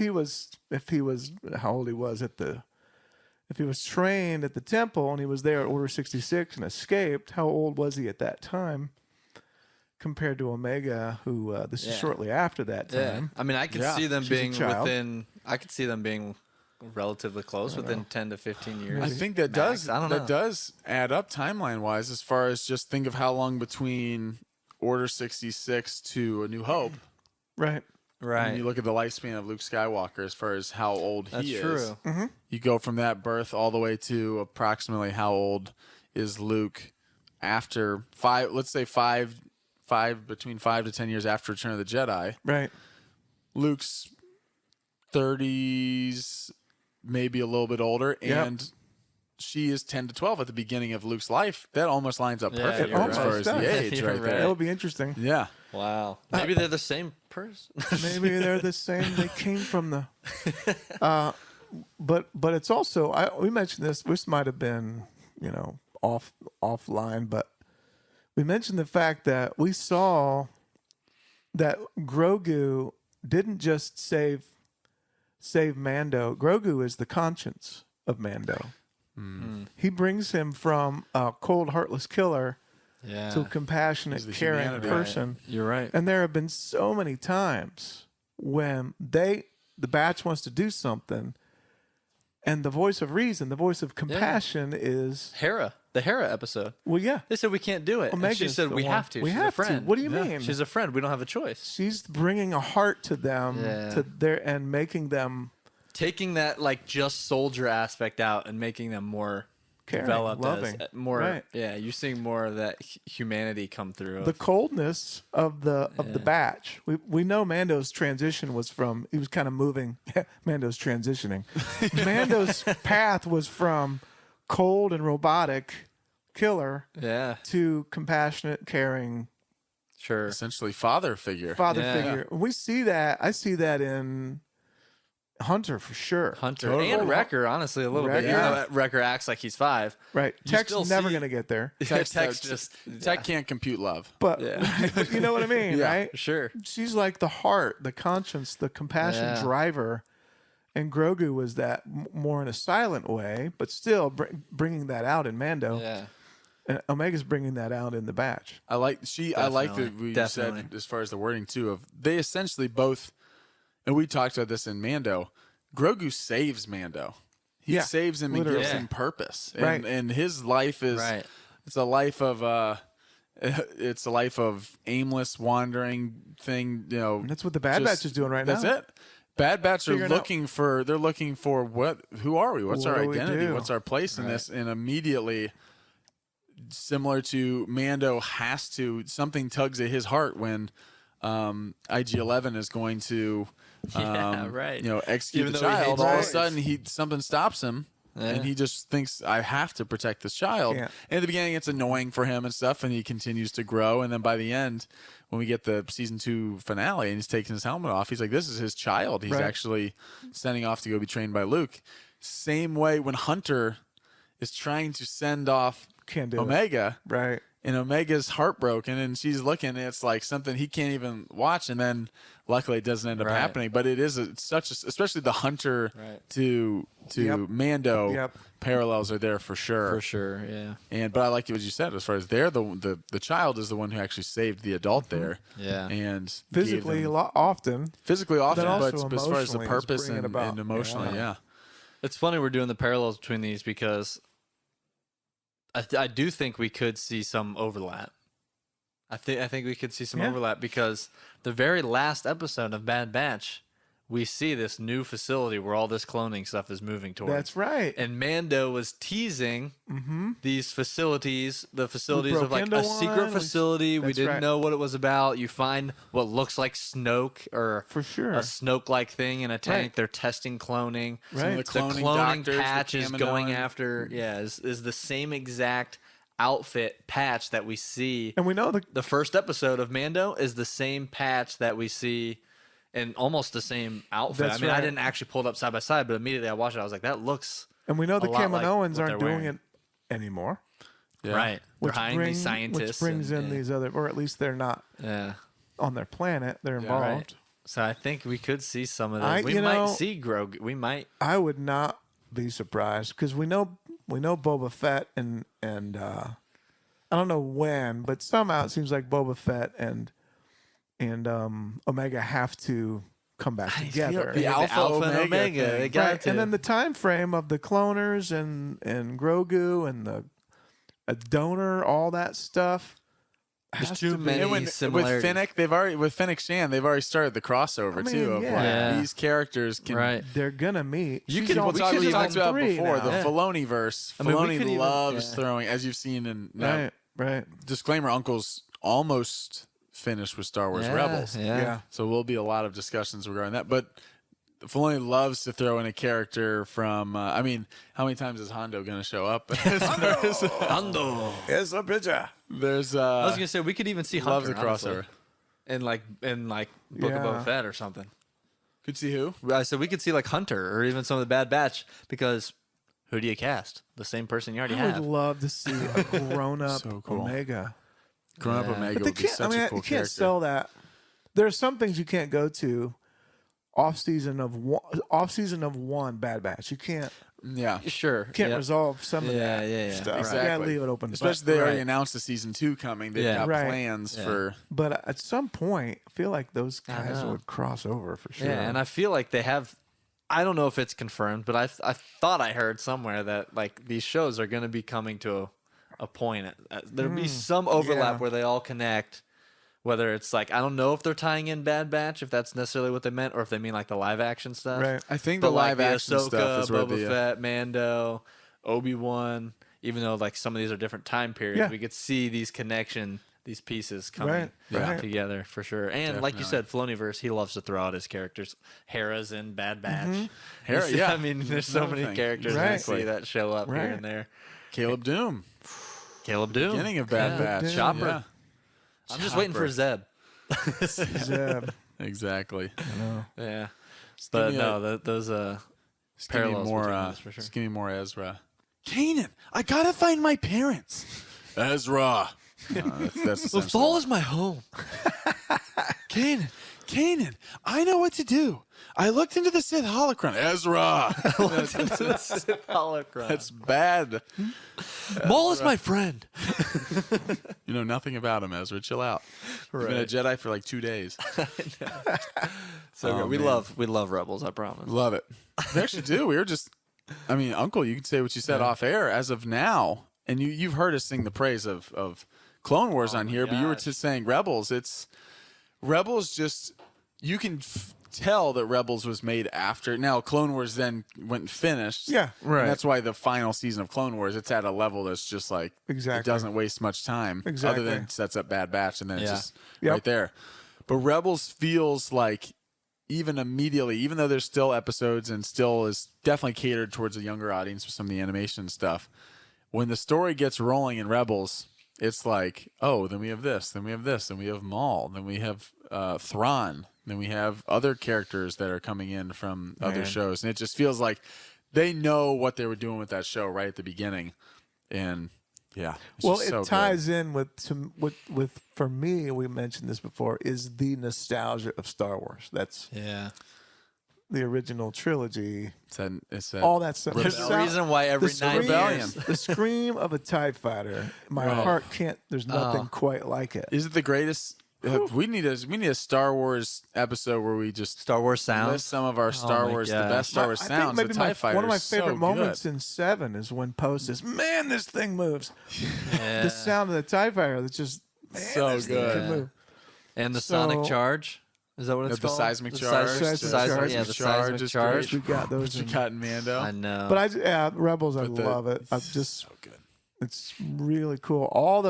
if he was how old he was if he was trained at the temple and he was there at Order 66 and escaped, how old was he at that time? compared to Omega, who this is shortly after that time. I mean, I could see them She's a being child. within. I could see them being relatively close within 10 to 15 years. I think that Max. I don't know. does add up timeline wise, as far as just think of how long between Order 66 to A New Hope. Right. When you look at the lifespan of Luke Skywalker, as far as how old he is, true. you go from that birth all the way to approximately how old is Luke after five? Let's say between 5 to 10 years after Return of the Jedi. Right. Luke's 30s, maybe a little bit older, and she is 10 to 12 at the beginning of Luke's life. That almost lines up perfectly you're as far right. as the age You're right right. there. That'll be interesting. Yeah. Wow. Maybe they're the same person. Maybe they're the same. They came from the. But it's also we mentioned this. This might have been offline, but we mentioned the fact that we saw that Grogu didn't just save Mando. Grogu is the conscience of Mando. He brings him from a cold, heartless killer to a compassionate, He's the caring humanity. person. You're right. And there have been so many times when the batch wants to do something, and the voice of reason, the voice of compassion is The Hera episode. well, yeah. They said we can't do it. And she Omega's said the we one. have to. We She's have a friend. to. What do you mean? She's a friend. We don't have a choice. She's bringing a heart to them, and making them Taking that like just soldier aspect out and making them more caring, developed, loving. more. Right. Yeah, you're seeing more of that humanity come through. The coldness of the batch. We know Mando's transition was from he was kind of moving. Mando's transitioning. Mando's path was from cold and robotic killer to compassionate, caring sure. Essentially father figure. figure. We see that. I see that in Hunter for sure. Hunter Totally. and Wrecker, honestly, a little bit. Wrecker. Even though Wrecker acts like he's 5. Right. You Tech's still never see- going to get there. Tech can't compute love. But you know what I mean, Yeah. right? Sure. She's like the heart, the conscience, the compassion driver. And Grogu was that more in a silent way, but still bringing that out in Mando. Yeah. And Omega's bringing that out in the batch. I like that we said as far as the wording too of they essentially both, and we talked about this in Mando. Grogu saves Mando. He saves him and gives him purpose. And, Right. and his life is it's a life of aimless wandering thing. And that's what the Bad Batch is doing right that's now. That's it. Bad Batch are Figuring looking for who are we? What's What our do we identity? do? What's our place in this? And immediately, similar to Mando, something tugs at his heart when IG-11 is going to execute Even the though he child. hates All of a boys. sudden, something stops him. And he just thinks, I have to protect this child. Can't. And at the beginning, it's annoying for him and stuff, and he continues to grow. And then by the end, when we get the season 2 finale and he's taking his helmet off, he's like, this is his child. He's actually sending off to go be trained by Luke. Same way when Hunter is trying to send off Can't do Omega. it. Right. And Omega's heartbroken, and she's looking, and it's like something he can't even watch. And then, luckily, it doesn't end up happening. But especially the Hunter to Mando parallels are there for sure. For sure, yeah. But I like what you said as far as the child is the one who actually saved the adult there. Yeah. And Physically, gave them- often. physically often, also but as far as the emotionally, purpose it's bringing it and about. emotionally, yeah. It's funny we're doing the parallels between these because I do think we could see some overlap. I think we could see some overlap because the very last episode of Bad Batch, we see this new facility where all this cloning stuff is moving towards. That's right. And Mando was teasing these facilities, the facilities of broke like into a one. secret facility. We That's didn't right. know what it was about. You find what looks like Snoke or For sure. a Snoke-like thing in a tank. Right. They're testing cloning. Right. Some of The the cloning, cloning doctors, patch the is going Kaminoan. after, is the same exact outfit patch that we see. And we know The first episode of Mando is the same patch that we see in almost the same outfit. That's I right. didn't actually pull it up side by side, but immediately I watched it. I was like, that looks the a lot like Kaminoans what aren't they're doing wearing. it anymore. Yeah. right. They're Which hiring these scientists. Which brings and- in these other, or at least they're not Yeah. on their planet. They're involved. Right. So I think we could see some of I- that. We you might know- see Grogu. We might. I would not be surprised because we know Boba Fett and I don't know when, but somehow it seems like Boba Fett and Omega have to come back together. The Alpha and Omega Omega. thing. They got Right. to. And then the time frame of the cloners and Grogu and a donor, all that stuff. There's has too to be- many And with similarities. Fennec Shan, they've already started the crossover I mean, too. Of yeah. like these characters can. Right. They're gonna meet. You She's can- on we We've could even- talked about three before now. the Yeah. Filoni verse. I mean, we Filoni could even- loves yeah. throwing, as you've seen in now. Right. Disclaimer: Uncle's almost finished with Star Wars Rebels, Yeah. so will be a lot of discussions regarding that. But Filoni loves to throw in a character from. I mean, how many times is Hondo going to show up? Hondo. It's a picture. There's. I was gonna say we could even see loves Hunter the crossover. honestly, in like Book of Yeah. Boba Fett or something. Could see who? I said we could see like Hunter or even some of the Bad Batch because who do you cast? The same person you already I would have. love to see a grown-up So cool. Omega. Grown up Yeah. Omega But they would be can't. such a cool you can't character. sell that. There are some things you can't go to off season of one Bad Batch. You can't Yeah. Sure. can't resolve some of Yeah, that yeah, yeah. stuff. Exactly. You gotta leave it open. Especially they already announced the season 2 coming. They've Yeah. got Right. plans Yeah. for. But at some point, I feel like those guys know. would cross over for sure. Yeah, and I feel like they have. I don't know if it's confirmed, but I thought I heard somewhere that like these shows are going to be coming to a point. There'll be some overlap yeah. where they all connect. Whether it's like I don't know if they're tying in Bad Batch, if that's necessarily what they meant, or if they mean like the live action stuff. Right. I think But the live like action Ahsoka, stuff is where Boba the. Fett, Mando, Obi-Wan. Even though like some of these are different time periods, Yeah. we could see these these pieces coming Right. together for sure. And like you said, Definitely. Filoniverse, he loves to throw out his characters. Hera's in Bad Batch. Hera, You see- yeah. I mean, there's so Another many thing. characters Right. I see that show up here Right. and there. Caleb Doom, Caleb Doom. beginning of Bad Yeah. Batch. Doom. Chopper. Yeah, I'm just waiting for Zeb. Zeb. exactly. I know. Yeah. Just But give me no, a- those just give me parallels more. between those for sure. Just give me more Ezra. Kanan, I gotta find my parents. Ezra. That's The fall is my home. Kanan, I know what to do. I looked into the Sith holocron. Ezra. Holocron. That's bad. Maul is my friend. You know nothing about him, Ezra. Chill out. You've been a Right. Jedi for like 2 days. So Oh, good. We man. love Rebels, I promise. Love it. We actually do. We were just, I mean, Uncle, you can say what you said off air as of now. And you've heard us sing the praise of Clone Wars on here, but you were gosh. just saying Rebels. Rebels just, you can tell that Rebels was made after. Now, Clone Wars then went and finished. Yeah, right. And that's why the final season of Clone Wars, it's at a level that's just like, Exactly. it doesn't waste much time. Exactly. Other than it sets up Bad Batch and then it's Yeah. just Yep. right there. But Rebels feels like, even immediately, even though there's still episodes and still is definitely catered towards a younger audience with some of the animation stuff, when the story gets rolling in Rebels, it's like, oh, then we have this, then we have this, then we have Maul, then we have Thrawn, then we have other characters that are coming in from other Man. shows, and it just feels like they know what they were doing with that show right at the beginning, and yeah, it's Well, just it so good. ties in with some with for me. We mentioned this before. Is the nostalgia of Star Wars? That's Yeah. the original trilogy. It's that All that stuff. There's The a sound- reason why every the 9 rebellion. years. The scream of a TIE fighter. My Right. heart can't. There's nothing quite like it. Is it the greatest? We need a Star Wars episode where we just Star Wars list sounds. some of our Star my Wars, the gosh. best Star Wars I sounds. think The maybe TIE Fighter one of my is so favorite moments good. in 7 is when Poe says, "Man, this thing moves." Yeah. The sound of the TIE fighter that's just man, So this thing good. can move. And the So- sonic charge. Is that what it's The called? seismic The charge. seismic The charge. seismic Yeah, the charge seismic is charge. We got those. You in- got in Mando. I know. But Rebels, I But the- love it. I just so good. it's really cool. All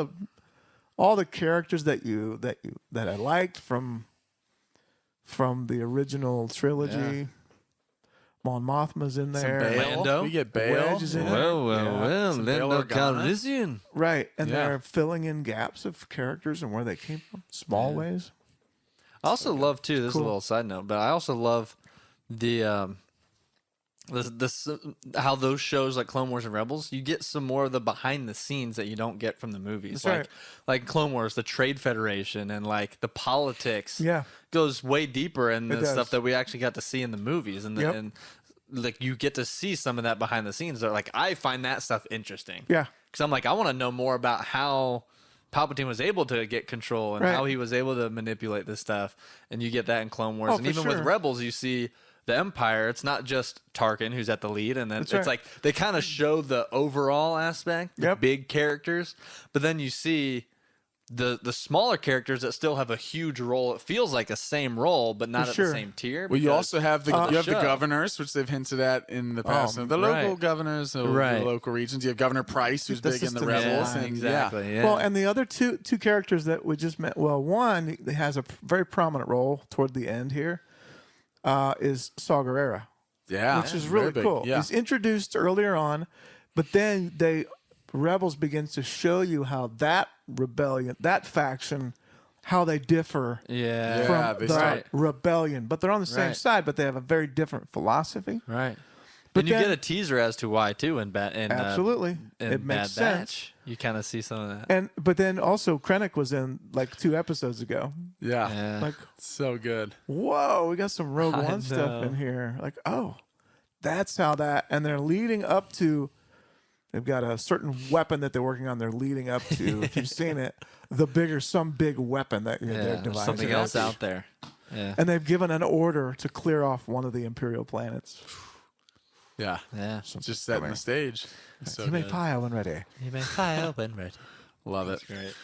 the characters that I liked from the original trilogy. Mon Mothma's in Some there. Bail. Mando? We get Bail. Wedge is in it. well. Some Bail Lando Organa. Calrissian. Right. And Yeah. they're filling in gaps of characters and where they came from. Small ways. I also love too. This is Cool. a little side note, but I also love the this how those shows like Clone Wars and Rebels, you get some more of the behind the scenes that you don't get from the movies. That's Like Clone Wars, the Trade Federation, and like the politics. Yeah. goes way deeper in It the does. stuff that we actually got to see in the movies, and Yep. and like you get to see some of that behind the scenes. So, like I find that stuff interesting. Yeah. Because I'm like, I want to know more about how Palpatine was able to get control and Right. how he was able to manipulate this stuff. And you get that in Clone Wars. Oh, and for even with sure. Rebels, you see the Empire. It's not just Tarkin who's at the lead. And then That's it's right. like they kind of show the overall aspect, the Yep. big characters. But then you see the smaller characters that still have a huge role. It feels like a same role, but not For at sure. the same tier. Well, you because also have the of you have the show. governors, which they've hinted at in the past. Oh, The local right. governors, the Right. local regions. You have Governor Price, who's The big in the system is rebels, aligned. and Exactly. Yeah. Well, and the other two characters that we just met. Well, one that has a very prominent role toward the end here is Saw Gerrera, yeah, which is very really big. cool. Yeah, He's introduced earlier on, but then Rebels begins to show you how that rebellion, that faction, how they differ yeah. Yeah. from they the start- rebellion, but they're on the same Right. side, but they have a very different philosophy. Right. But and you then- get a teaser as to why too in Absolutely, in it makes Bad sense. Batch. You kind of see some of that. But then also Krennic was in like 2 episodes ago. yeah, Yeah. Like, so good. whoa, we got some Rogue I One stuff know. in here. Like, oh, that's how that. And they're leading up to. They've got a certain weapon that they're working on. They're leading up to. If you've seen it, some big weapon that they're yeah. devising. Something else out there. Yeah. And they've given an order to clear off one of the Imperial planets. Yeah, Yeah. just setting the stage. So you may good. fire when ready. You may fire when ready. Love it. Great.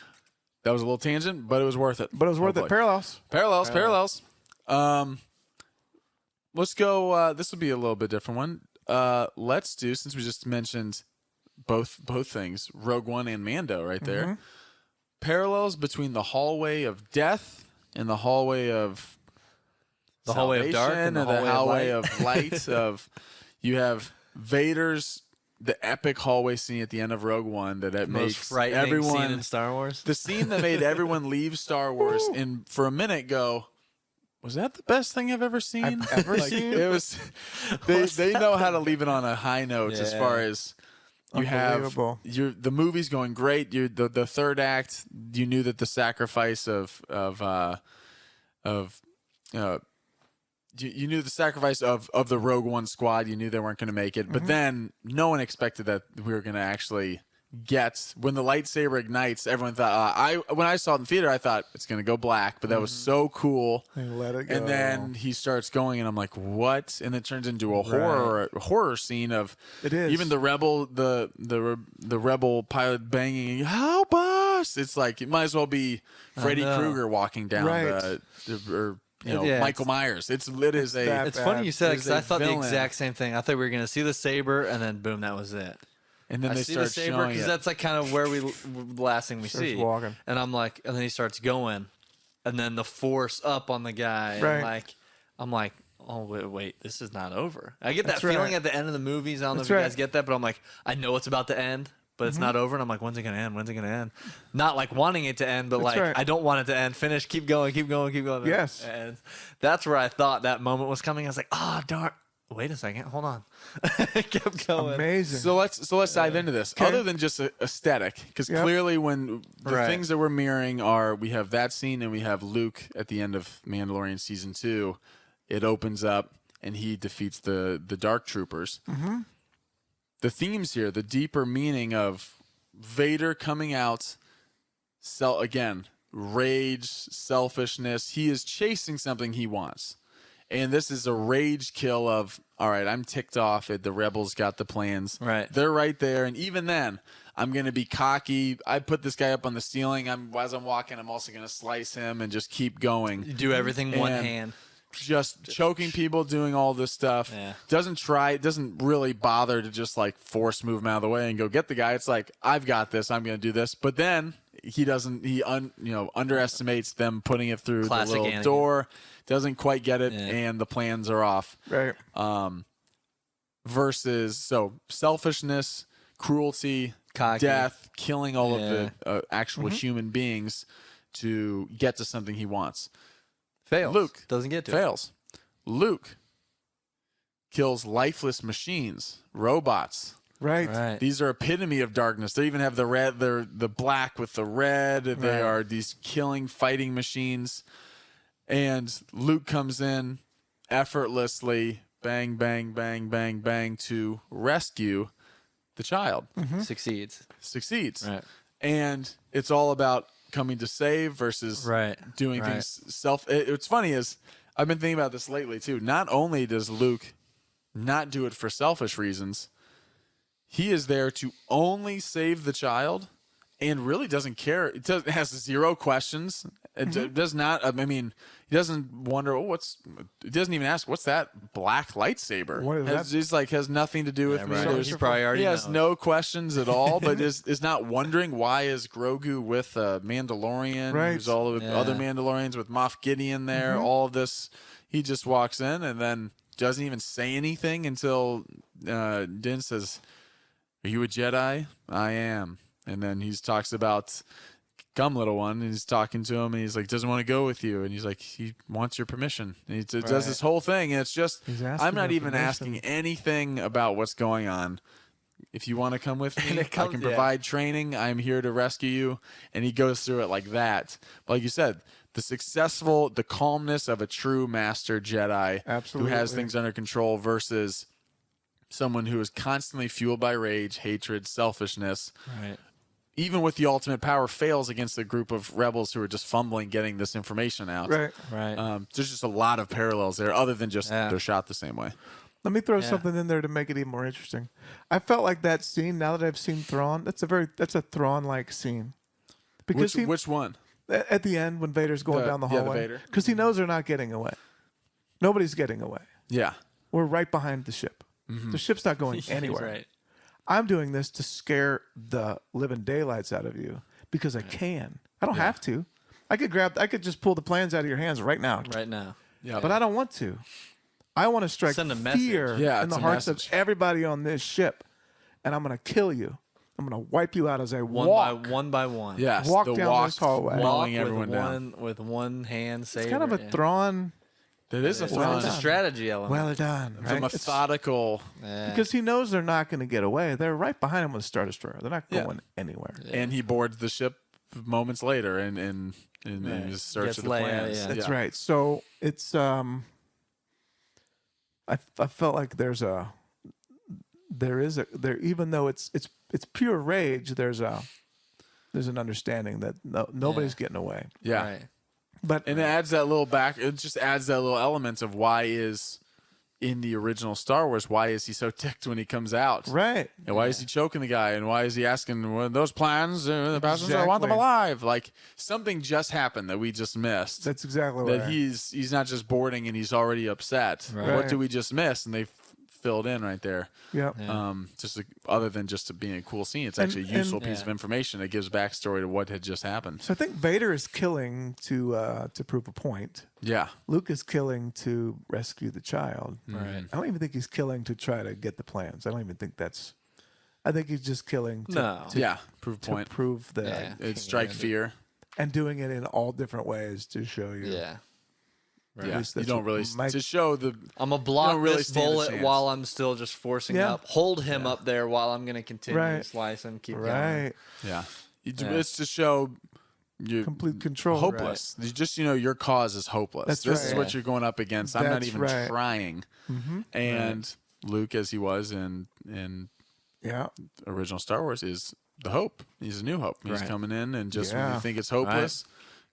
That was a little tangent, but it was worth it. But it was worth it. Hopefully. Parallels. Parallels. Let's go. This will be a little bit different one. Let's do, since we just mentioned both things, Rogue One and Mando, right there. Mm-hmm. Parallels between the hallway of death and the hallway of The hallway of dark and the hallway of of light. Of you have Vader's the epic hallway scene at the end of Rogue One that Most makes frightening everyone scene in Star Wars. the scene that made everyone leave Star Wars and for a minute go, was that the best thing I've ever seen? I've ever seen? It was. They know how to leave it on a high note as Yeah. far as you have. Unbelievable. The movie's going great. The third act. You knew that the sacrifice you knew the sacrifice of the Rogue One squad. You knew they weren't going to make it, but then no one expected that we were going to actually get when the lightsaber ignites. Everyone thought when I saw it in theater, I thought it's going to go black, but that was so cool. They let it go. And then he starts going, and I'm like, "What?" And it turns into a horror scene of It is. even the rebel rebel pilot banging, "Help us!" It's like it might as well be Freddy no. Krueger walking down Right. or Yeah, Michael Myers. It is a that It's funny you said it Is because a I thought the villain. exact same thing. I thought we were going to see the saber and then boom, that was it. and then I they see start the saber showing because it. that's like kind of where the last thing we Starts see. walking. And I'm like, and then he starts going, and then the force up on the guy. And Right. I'm like, oh wait, this is not over. I get that That's feeling right. at the end of the movies. I don't know That's if you right. guys get that, but I'm like, I know it's about to end. But it's not over, and I'm like, when's it gonna end? When's it gonna end? Not like wanting it to end, but That's like right. I don't want it to end. Finish, keep going, keep going, keep going. Yes. And that's where I thought that moment was coming. I was like, oh darn! Wait a second, hold on. It kept going. Amazing. So let's dive into this. Okay. Other than just aesthetic, because Yep. clearly when the Right. things that we're mirroring are we have that scene and we have Luke at the end of Mandalorian season 2. It opens up and he defeats the Dark Troopers. Mm-hmm. The themes here, the deeper meaning of Vader coming out, again, rage, selfishness. He is chasing something he wants. And this is a rage kill of, all right, I'm ticked off at the rebels got the plans. Right. They're right there. And even then, I'm going to be cocky. I put this guy up on the ceiling. As I'm walking, I'm also going to slice him and just keep going. You do everything one And hand. Just choking people, doing all this stuff. Yeah. Doesn't really bother to just like force move him out of the way and go get the guy. It's like, I've got this. I'm going to do this. But then he doesn't, underestimates them putting it through Classic the little Anakin. door, doesn't quite get it, Yeah. and the plans are off. right. Versus, so selfishness, cruelty, Cocky. death, killing all Yeah. of the actual human beings to get to something he wants. Fails. Luke doesn't get to it. Fails. Luke kills lifeless machines, robots. Right. Right. These are epitome of darkness. They even have the red, they're the black with the red. They Right. are these killing, fighting machines. And Luke comes in effortlessly, bang, bang, bang, bang, bang, to rescue the child. Succeeds. Succeeds. Right. and it's all about coming to save versus doing things what's funny is I've been thinking about this lately too. Not only does Luke not do it for selfish reasons, he is there to only save the child and really doesn't care. It has zero questions. It does not. I mean, he doesn't wonder. He doesn't even ask, "What's that black lightsaber?" What is that? He's like has nothing to do with me. He probably already He has knows. no questions at all, but is not wondering why is Grogu with a Mandalorian, Right. who's all of the other Mandalorians with Moff Gideon there. All of this, he just walks in and then doesn't even say anything until Din says, "Are you a Jedi?" "I am." And then he talks about, "Come, little one," and he's talking to him, and he's like, "Doesn't want to go with you," and he's like, "He wants your permission." And he does this whole thing, and it's just, He's asking I'm not your even permission. asking anything about what's going on. If you want to come with me, it comes- I can provide training. I'm here to rescue you. And he goes through it like that. But like you said, the calmness of a true master Jedi who has Absolutely. things under control versus someone who is constantly fueled by rage, hatred, selfishness. Right. Even with the ultimate power, fails against a group of rebels who are just fumbling getting this information out. Right. Right. There's just a lot of parallels there, other than just Yeah. they're shot the same way. Let me throw something in there to make it even more interesting. I felt like that scene. Now that I've seen Thrawn, that's a Thrawn-like scene. Because Which one? at the end when Vader's going down the the hallway, Vader? because he knows they're not getting away. Nobody's getting away. Yeah. We're right behind the ship. The ship's not going anywhere. Right. I'm doing this to scare the living daylights out of you because I can. I don't have to. I could just pull the plans out of your hands right now. Right now. Yeah. But I don't want to. I want to strike Send a message. fear Yeah, in the it's a hearts message. of everybody on this ship. And I'm going to kill you. I'm going to wipe you out as I One walk. by one. Yes, Walk the down walk this hallway. mowing Walk everyone with down. with one hand. It's kind of a yeah. Thrawn. That is a It's fun, a strategy element. Well done. it's a Right? methodical, Because he knows they're not going to get away. They're right behind him with Star Destroyer. They're not Yeah. going anywhere. and he boards the ship moments later in his search Gets of the Leia, plans. yeah. That's right. So it's I felt like there even though it's pure rage, there's an understanding that nobody's getting away. Yeah. Right. But And it adds that little it just adds that little element of why is in the original Star Wars, why is he so ticked when he comes out? right. And why is he choking the guy? And why is he asking, well, those plans, the passengers, I want them Exactly. alive. Like something just happened that we just missed. That's exactly that right. he's not just boarding and he's already upset. Right. What do we just miss? And they filled in right there. Yeah. Other than just being a cool scene, it's actually a useful piece of Yeah. information. It gives backstory to what had just happened. So I think Vader is killing to prove a point. Yeah. Luke is killing to rescue the child. Right. I don't even think he's killing to try to get the plans. I don't even think that's. I think he's just killing to, No. Yeah. Proof to point. prove that Yeah. It strike fear. and doing it in all different ways to show you. Yeah. Yeah. least You that's don't what really my- to show the I'm gonna block don't really this stand a bullet chance. while I'm still just forcing Yeah. up. Hold him up there while I'm gonna continue Right. to slice him. Keep going. Right. yeah. Yeah. It's to show you Complete control. hopeless. You just your cause is hopeless. That's this is right. what you're going up against. I'm not That's even right. trying. And Luke, as he was in Yeah. original Star Wars, is the hope. He's a new hope. He's Right. coming in, and just when Yeah. you think it's hopeless,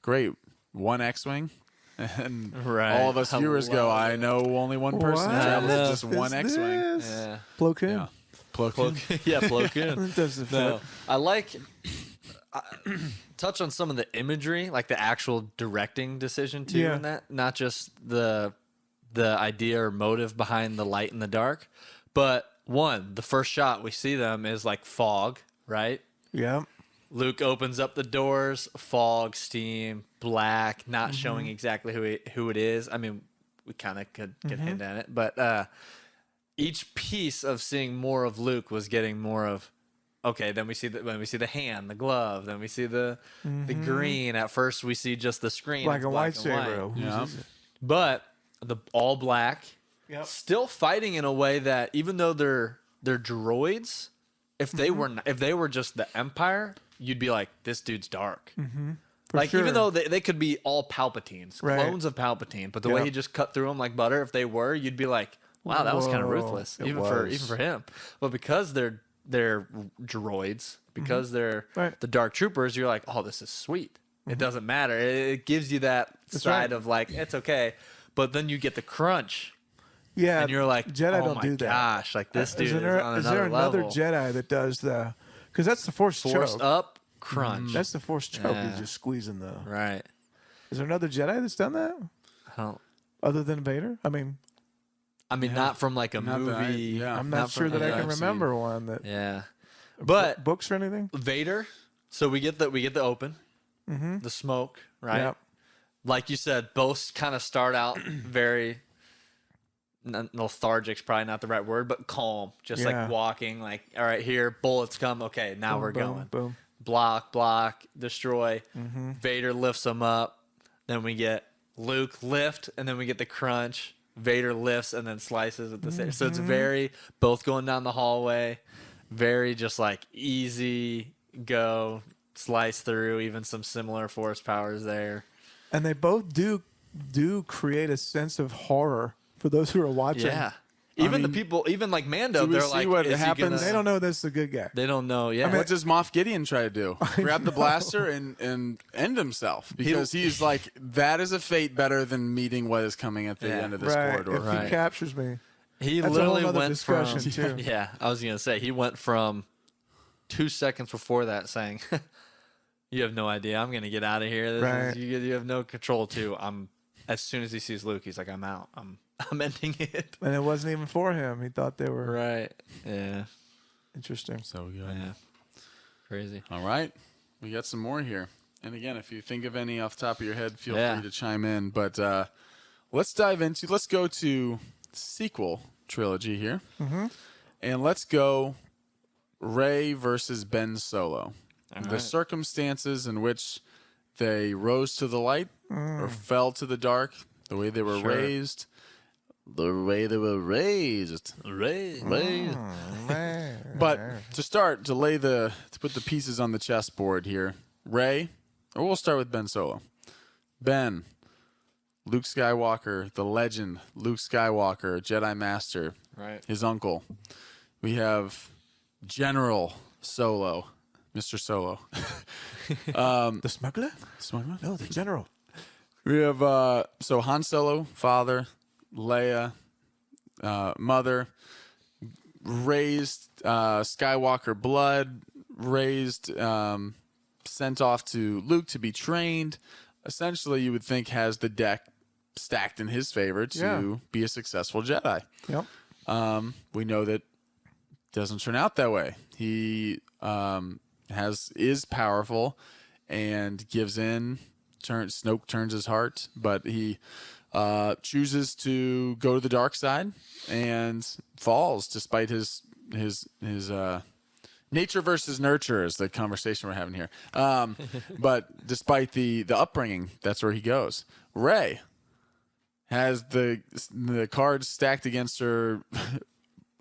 great, one X-wing, and Right. all of us I viewers go, love I it. know only one person What travels is just one X-wing. this? Yeah. Plo Koon. Yeah, Plo Yeah, plug in. It doesn't fit. No, I like touch on some of the imagery, like the actual directing decision too, Yeah. in that, not just the idea or motive behind the light and the dark, but the first shot we see them is like fog, right? Yeah. Luke opens up the doors, fog, steam, black, not showing exactly who it is. I mean, we kind of could hint at it, but each piece of seeing more of Luke was getting more of. Okay, then we see the hand, the glove, then we see the green. At first, we see just the screen, Like it's a black and lightsaber. white. Yeah. But the all black, Yep. still fighting in a way that even though they're droids, if they were just the Empire, you'd be like, this dude's dark. Like sure. even though they could be all Palpatines, Right. clones of Palpatine, but the way Yep. he just cut through them like butter, if they were, you'd be like, wow, that was kind of Whoa, ruthless, it even was. for him. But because they're droids, because they're Right. the Dark Troopers. You're like, oh, this is sweet. It doesn't matter. It gives you that side of like, it's okay. But then you get the crunch. Yeah, And you're like, Jedi oh don't my do that. gosh, like this dude is on Is there another another level. Jedi that does the? Because that's the Force Force choke. up, crunch. That's the Force choke. Yeah. He's just squeezing the. Right. Is there another Jedi that's done that I don't- other than Vader? I mean, not from like a Not that I- movie. yeah. I'm not not sure from- that I yeah. can remember one that. Yeah. But Books or anything. Vader. So we get the open, the smoke, right? Yep. Like you said, both kind of start out very lethargic's probably not the right word, but calm, just Yeah. like walking. Like, all right, here, bullets come. Okay, now we're Boom, going. Boom. Block, destroy. Vader lifts them up. Then we get Luke lift, and then we get the crunch. Vader lifts and then slices at the same. So it's very both going down the hallway, very just like easy go, slice through. Even some similar force powers there. And they both do create a sense of horror for those who are watching. Yeah. Even the mean, people, even like Mando, do we they're see like, what is he happens? gonna- They don't know this is a good guy. They don't know. Yeah. What does Moff Gideon try to do? Grab the blaster and end himself because he's like, that is a fate better than meeting what is coming at the Yeah. end of this Right. corridor. If Right. he captures me, He that's a whole literally nother went discussion from too. Yeah, I was gonna say he went from 2 seconds before that saying, "You have no idea. I'm gonna get out of here. This Right. you have no control." To as soon as he sees Luke, he's like, "I'm out. I'm ending it." And it wasn't even for him. He thought they were Right. Yeah. interesting. So good. Yeah. Crazy. All right. We got some more here. And again, if you think of any off the top of your head, feel Yeah. free to chime in. But let's go to sequel trilogy here. And let's go Rey versus Ben Solo. The right. circumstances in which they rose to the light or fell to the dark, the way they were Sure. raised. The way they were raised. Ray. But to start, to put the pieces on the chessboard here, Rey, or we'll start with Ben Solo. Ben, Luke Skywalker, the legend, Luke Skywalker, Jedi Master, Right. his uncle. We have General Solo, Mr. Solo. The smuggler? Smuggler? No, the general. We have so Han Solo, father, Leia, mother, raised Skywalker blood, raised, sent off to Luke to be trained. Essentially, you would think has the deck stacked in his favor to be a successful Jedi. Yep. We know that doesn't turn out that way. He is powerful and gives in. Snoke turns his heart, but he chooses to go to the dark side and falls despite his nature versus nurture is the conversation we're having here. But despite the upbringing, that's where he goes. Rey has the cards stacked against her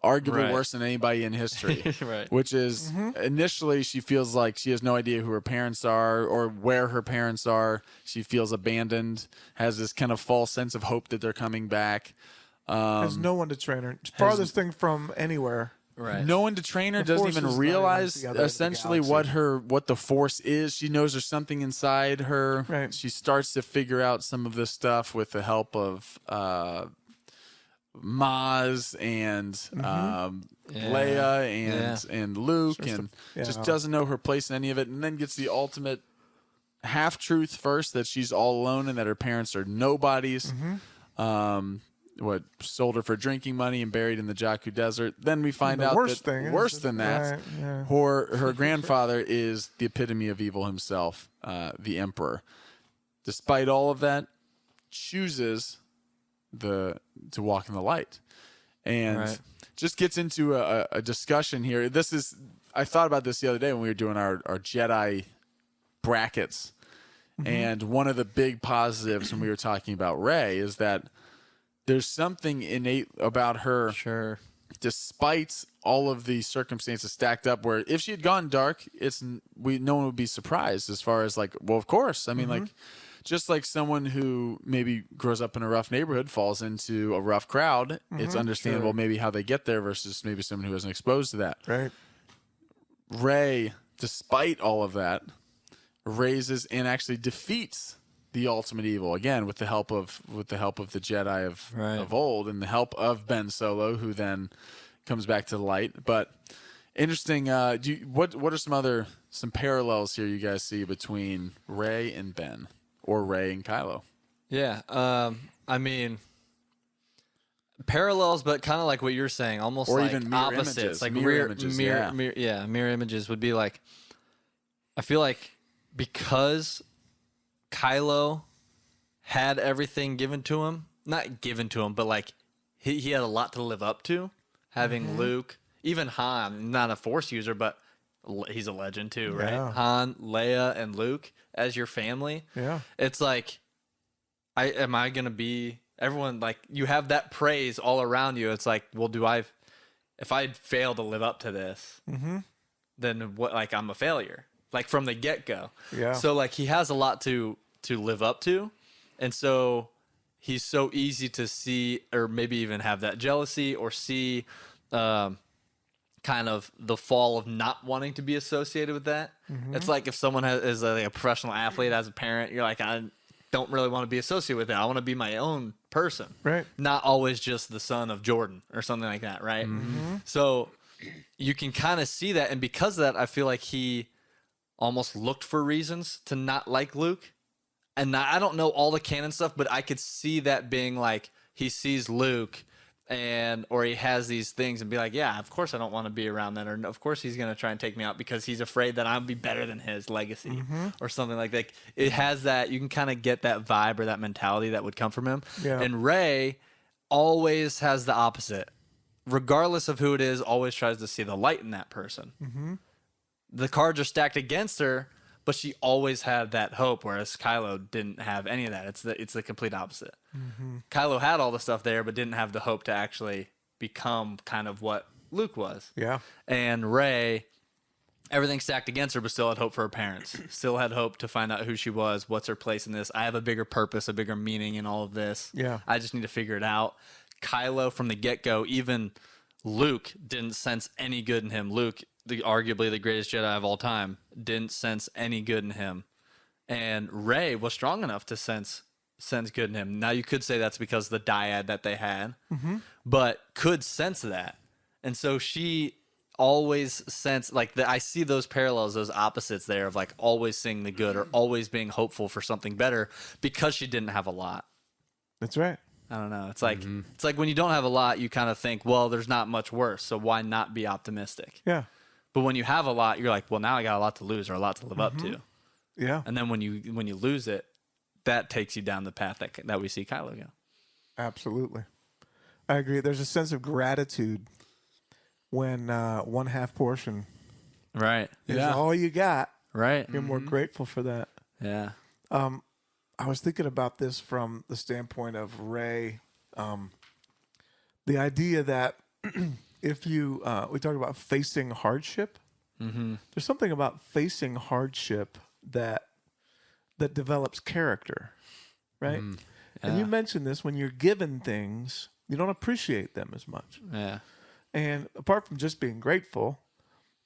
arguably Right. worse than anybody in history. Right. Which is initially she feels like she has no idea who her parents are or where her parents are. She feels abandoned, has this kind of false sense of hope that they're coming back. Has no one to train her. Farthest thing from anywhere. Right. No one to train her, The doesn't Force is even not realize even the other essentially galaxy. what the Force is. She knows there's something inside her. Right. She starts to figure out some of this stuff with the help of Maz and Leia and Luke, and just doesn't know her place in any of it, and then gets the ultimate half truth first that she's all alone and that her parents are nobodies. Sold her for drinking money and buried in the Jakku desert. Then we find The out worst that thing is worse that- than that, right, yeah. her grandfather is the epitome of evil himself, the Emperor. Despite all of that, chooses to walk in the light, and Right. just gets into a discussion here. I thought about this the other day when we were doing our Jedi brackets, and one of the big positives when we were talking about Rey is that there's something innate about her, Sure. despite all of the circumstances stacked up, where if she had gone dark, no one would be surprised as far as like, well, of course. I mean, like, just like someone who maybe grows up in a rough neighborhood falls into a rough crowd, it's understandable maybe how they get there versus maybe someone who isn't exposed to that. Right. Rey despite all of that, raises and actually defeats the ultimate evil again with the help of the Jedi of old and the help of Ben Solo, who then comes back to the light. But interesting. What are some parallels here you guys see between Rey and Ben, or Rey and Kylo? Yeah. I mean, parallels, but kind of like what you're saying, almost or like even mirror opposites, images. like mirror images. mirror images would be like. I feel like because Kylo had everything given to him, not given to him, but like he had a lot to live up to, having Luke, even Han, not a Force user, but he's a legend too, right? Yeah. Han, Leia, and Luke as your family. Yeah. It's like, am I gonna be everyone? Like, you have that praise all around you. It's like, well, if I fail to live up to this, then what? Like, I'm a failure. Like, from the get-go. Yeah. So like, he has a lot to live up to, and so he's so easy to see, or maybe even have that jealousy, or see kind of the fall of not wanting to be associated with that. It's like if someone is a professional athlete, as a parent, you're like, I don't really want to be associated with that. I want to be my own person. Right. Not always just the son of Jordan or something like that, right? So you can kind of see that, and because of that, I feel like he almost looked for reasons to not like Luke. And I don't know all the canon stuff, but I could see that being like, he sees Luke or he has these things and be like, yeah, of course I don't want to be around that, or of course he's going to try and take me out because he's afraid that I'll be better than his legacy or something like that. It has that, you can kind of get that vibe or that mentality that would come from him. Yeah. And Rey always has the opposite. Regardless of who it is, always tries to see the light in that person. The cards are stacked against her, but she always had that hope, whereas Kylo didn't have any of that. It's the complete opposite. Kylo had all the stuff there, but didn't have the hope to actually become kind of what Luke was. Yeah. And Rey, everything stacked against her, but still had hope for her parents. Still had hope to find out who she was, what's her place in this. I have a bigger purpose, a bigger meaning in all of this. Yeah. I just need to figure it out. Kylo, from the get-go, even Luke didn't sense any good in him. Luke, arguably the greatest Jedi of all time, didn't sense any good in him. And Rey was strong enough to sense good in him. Now, you could say that's because of the dyad that they had, but could sense that. And so she always sensed, like, I see those parallels, those opposites there of like always seeing the good or always being hopeful for something better because she didn't have a lot. That's right. I don't know. It's like when you don't have a lot, you kind of think, well, there's not much worse, so why not be optimistic? Yeah. But when you have a lot, you're like, well, now I got a lot to lose or a lot to live up to. Yeah. And then when you lose it, that takes you down the path that we see Kylo go. Absolutely. I agree. There's a sense of gratitude when one half portion Right. is all you got. Right. You're more grateful for that. Yeah. I was thinking about this from the standpoint of Rey. The idea that if you, we talk about facing hardship, there's something about facing hardship that develops character, right? And you mentioned this, when you're given things, you don't appreciate them as much. Yeah. And apart from just being grateful,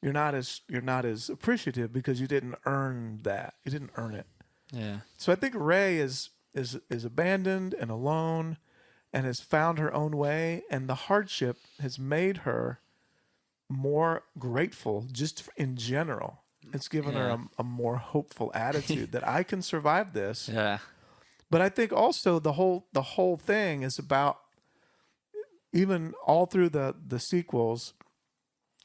you're not as appreciative because you didn't earn that. You didn't earn it. Yeah. So I think Rey is abandoned and alone and has found her own way, and the hardship has made her more grateful just in general. It's given her a more hopeful attitude that I can survive this. Yeah. But I think also the whole thing is about, even all through the sequels,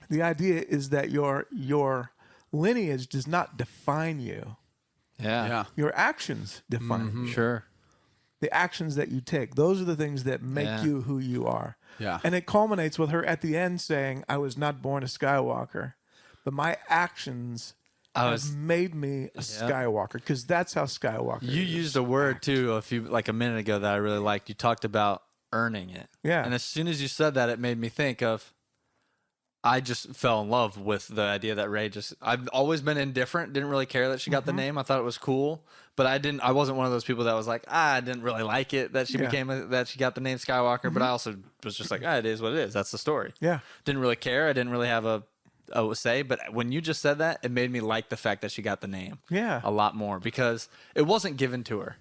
the idea is that your lineage does not define you. Yeah. Your actions define you. Sure. The actions that you take, those are the things that make you who you are. Yeah. And it culminates with her at the end saying, I was not born a Skywalker, but my actions have made me a Skywalker, because that's how Skywalker You is. used a word too a minute ago that I really liked. You talked about earning it. Yeah. And as soon as you said that, it made me think of, I just fell in love with the idea that Rey I've always been indifferent, didn't really care that she got the name. I thought it was cool, but I wasn't one of those people that was like, I didn't really like it that she that she got the name Skywalker, but I also was just like, it is what it is. That's the story. Yeah. Didn't really care. I didn't really have a say, but when you just said that, it made me like the fact that she got the name a lot more because it wasn't given to her.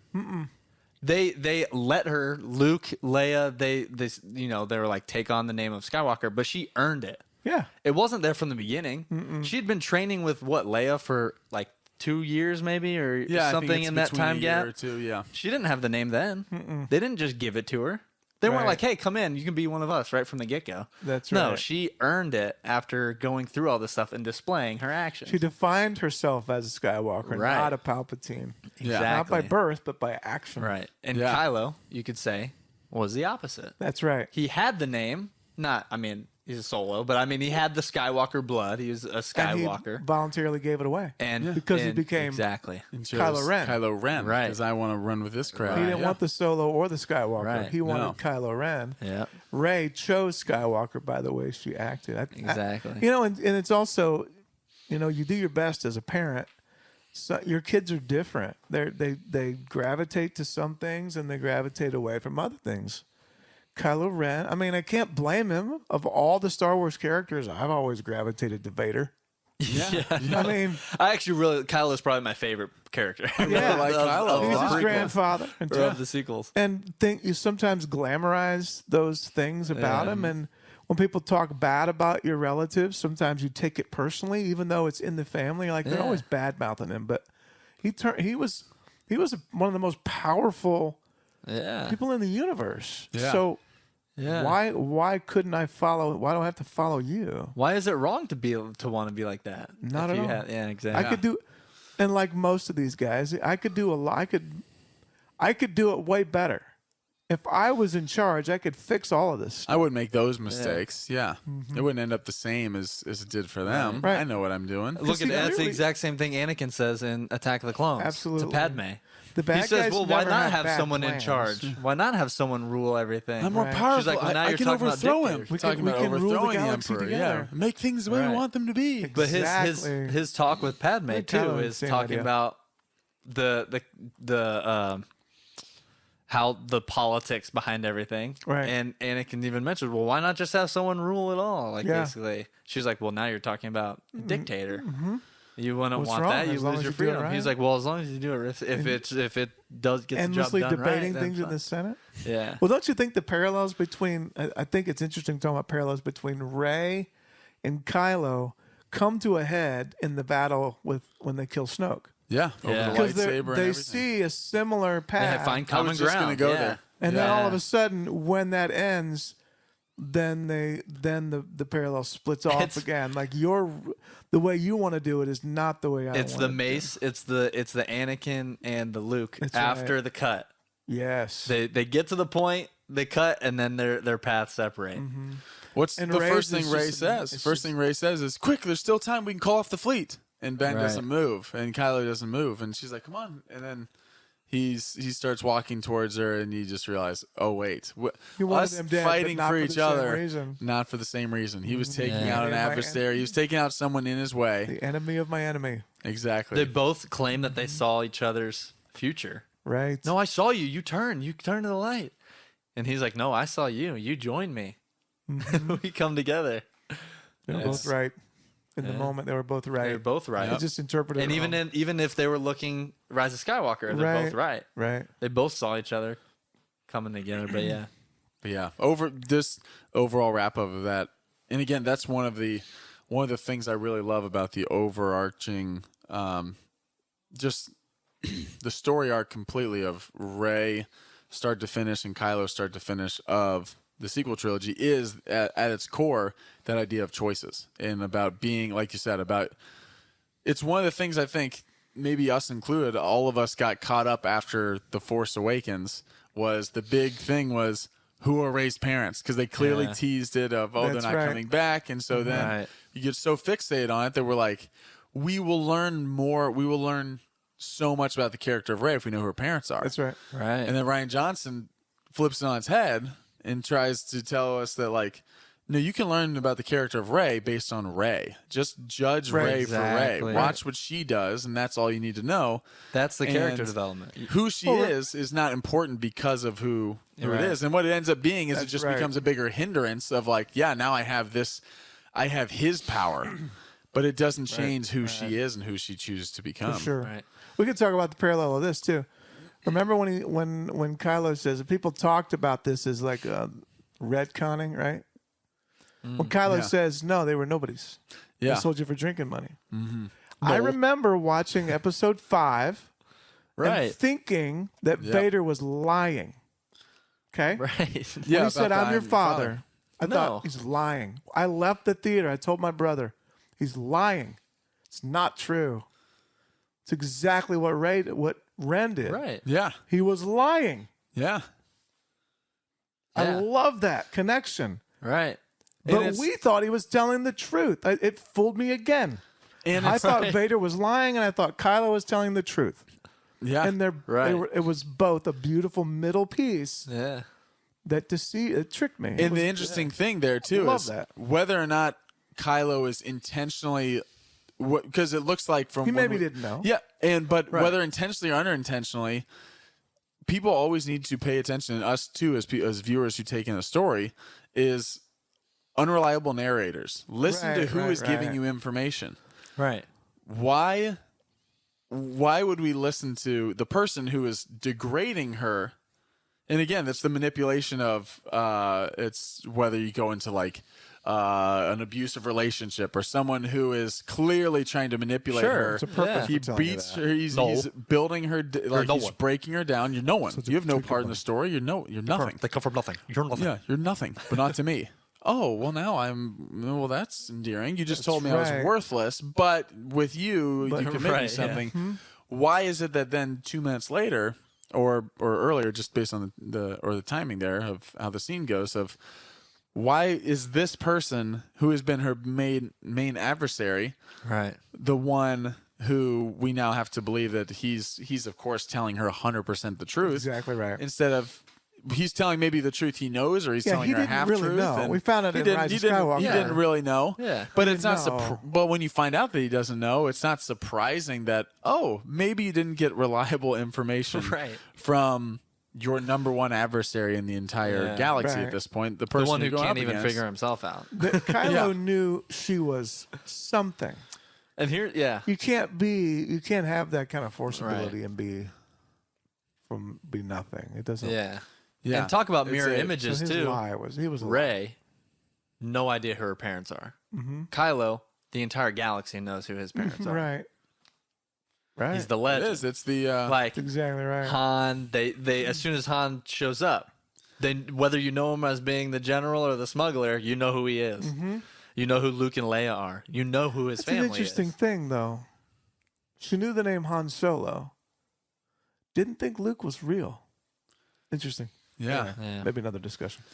They let her, Luke, Leia, they were like, take on the name of Skywalker, but she earned it. Yeah. It wasn't there from the beginning. She'd been training with Leia for like 2 years maybe or something in that time gap. Or two, yeah. She didn't have the name then. They didn't just give it to her. They weren't like, hey, come in. You can be one of us right from the get-go. That's right. No, she earned it after going through all this stuff and displaying her actions. She defined herself as a Skywalker, not a Palpatine. Exactly. Not by birth, but by action. Right. And Kylo, you could say, was the opposite. That's right. He had the name. He's a Solo, but he had the Skywalker blood. He was a Skywalker. And he voluntarily gave it away. Because he became Kylo Ren. Kylo Ren. Right. Because I want to run with this crowd. He didn't want the Solo or the Skywalker. Right. He wanted Kylo Ren. Yeah. Rey chose Skywalker by the way she acted. Exactly. And it's also, you do your best as a parent. So your kids are different. They gravitate to some things and they gravitate away from other things. Kylo Ren, I can't blame him. Of all the Star Wars characters, I've always gravitated to Vader. Yeah. I actually Kylo's probably my favorite character. I really like Kylo. He's his grandfather. Of the sequels. And you sometimes glamorize those things about him. And when people talk bad about your relatives, sometimes you take it personally, even though it's in the family. Like they're always bad mouthing him. But he was one of the most powerful people in the universe. Yeah. So why couldn't I follow? Why do I have to follow you? Why is it wrong to want to be like that? Not at all. Yeah, exactly. I could do, and like most of these guys, I could do a lot. I could do it way better. If I was in charge, I could fix all of this stuff. I wouldn't make those mistakes. Yeah. It wouldn't end up the same as it did for them. Right. I know what I'm doing. Look at that's the exact same thing Anakin says in Attack of the Clones. Absolutely. To Padme. The bad He says, guys well, why never not have have someone bad in charge? plans. Why not have someone rule everything? I'm more powerful. She's like, well, now I you're can talking overthrow about him. dictators. We're talking about we can rule the overthrowing the galaxy Emperor. together. Yeah. Make things the way we Right. want them to be. But Exactly. his talk with Padme Like too Kylo, is same talking idea. about the how the politics behind everything. Right. And Anakin even mentioned, well, why not just have someone rule it all? Like basically, she's like, well, now you're talking about a dictator. You wouldn't What's want wrong? that. You As long lose as your you do it freedom. right. He's like, well, as long as you do it, if it does get the job Endlessly done debating right, things then in the Senate. yeah. Well, don't you think the parallels between? I think it's interesting talking about parallels between Rey and Kylo come to a head in the battle when they kill Snoke. Yeah. Over Yeah. the Because lightsaber and they everything. see a similar They path. find common was just ground. gonna go yeah. there. And then all of Yeah. a sudden, when that ends, then the parallel splits off It's- again. Like the way you want to do it is not the way I want It's to the do it. Mace. It's the Anakin and the Luke That's after right. the cut. Yes. They get to the point, they cut, and then their paths separate. What's And the Rey's first thing is Rey just- says? it's First thing Rey says is, quick, there's still time. We can call off the fleet. And Ben Right. doesn't move. And Kylo doesn't move. And she's like, come on. And then he starts walking towards her. And you just realize, oh, wait. He wanted Us them dead, but fighting not for for the each same other. reason. Not for the same reason. He was taking Yeah. out an Yeah, my adversary. He was taking out someone in his way. The enemy of my enemy. Exactly. They both claim that they saw each other's future. Right. No, I saw you. You turn to the light. And he's like, no, I saw you. You joined me. We come together. They were both It's- right. In the moment, they were both right. They're both right. I just interpreted And it even wrong. even if they were looking Rise of Skywalker, they're Right. both right. Right. They both saw each other coming together. But yeah. But yeah, over this overall wrap up of that, and again, that's one of the things I really love about the overarching, just the story arc completely of Rey start to finish and Kylo start to finish of the sequel trilogy is at its core that idea of choices and about being, like you said, about it's one of the things I think maybe us included, all of us got caught up after The Force Awakens was the big thing was who are Rey's parents because they clearly teased it of, oh, That's they're not right. coming back. And so then Right. you get so fixated on it that we're like, we will learn more. We will learn so much about the character of Rey if we know who her parents are. That's right. Right. And then Ryan Johnson flips it on its head and tries to tell us that, like, no, you can learn about the character of Rey based on Rey. Just judge Right. Rey for Rey. Exactly. Watch what she does, and that's all you need to know. That's the character And development. Who she is not important because of who Right. it is. And what it ends up being is it That's just right. becomes a bigger hindrance of, like, yeah, now I have this. I have his power, but it doesn't change who she is and who she chooses to become. For sure. Right. We could talk about the parallel of this too. Remember when Kylo says people talked about this as like retconning, right? When Kylo says no, they were nobodies. Yeah. They sold you for drinking money. Mm-hmm. I remember watching Episode 5 and thinking that Vader was lying. Okay, Right. when he said, "I'm your father," I thought he's lying. I left the theater. I told my brother, "He's lying. It's not true." It's exactly what Ren did. Right. Yeah. He was lying. Yeah. I Yeah. love that connection. Right. But we thought he was telling the truth. It fooled me again. And I it's, thought Vader was lying, and I thought Kylo was telling the truth. yeah. And it was both a beautiful middle piece Yeah. that it tricked me. And the interesting thing there too Love is that. whether or not Kylo is intentionally, because it looks like from He when maybe we- didn't know. Yeah, whether intentionally or unintentionally, people always need to pay attention. And us too, as viewers who take in a story, is unreliable narrators. Listen to Right, who right, is giving right. you information. Right. Why would we listen to the person who is degrading her? And again, that's the manipulation of it's whether you go into like an abusive relationship or someone who is clearly trying to manipulate her. It's a purpose He for telling you beats that. her. He's building her like no he's one. breaking her down. You're no one. You have no tricky part in the story. You're nothing. They come from nothing. You're nothing. Yeah, you're nothing, but not to me. Oh, well, now well, that's endearing. You just told me I right. was worthless, but with you, you commit me Right, yeah. something. Why is it that then 2 minutes later, or earlier, just based on the timing there of how the scene goes, of why is this person who has been her main adversary, Right. the one who we now have to believe that he's of course telling her 100% the truth, Exactly right. instead of he's telling maybe the truth he knows, or he's telling he her didn't half really truth. know. and We found out he in didn't- Rise he of didn't- Skywalker. He didn't really know. Yeah. But He it's not. didn't know. But when you find out that he doesn't know, it's not surprising that maybe you didn't get reliable information Right. from your number one adversary in the entire Yeah. galaxy Right. at this point. The The person one who you're going can't up even against. figure himself out. That Kylo Yeah. knew she was something. And here, yeah. You can't have that kind of forceability and be nothing. It doesn't. Yeah. Yeah. And talk about It's mirror a- So images his too. lie was he was a Ray, no idea who her parents are. Kylo, the entire galaxy knows who his parents are. right. Right. He's the It legend. is. It's the Like That's exactly right. Han, they as soon as Han shows up, then whether you know him as being the general or the smuggler, you know who he is. You know who Luke and Leia are. You know who his That's an family interesting is. thing, though. She knew the name Han Solo. Didn't think Luke was real. Interesting. yeah. Yeah. Maybe another discussion.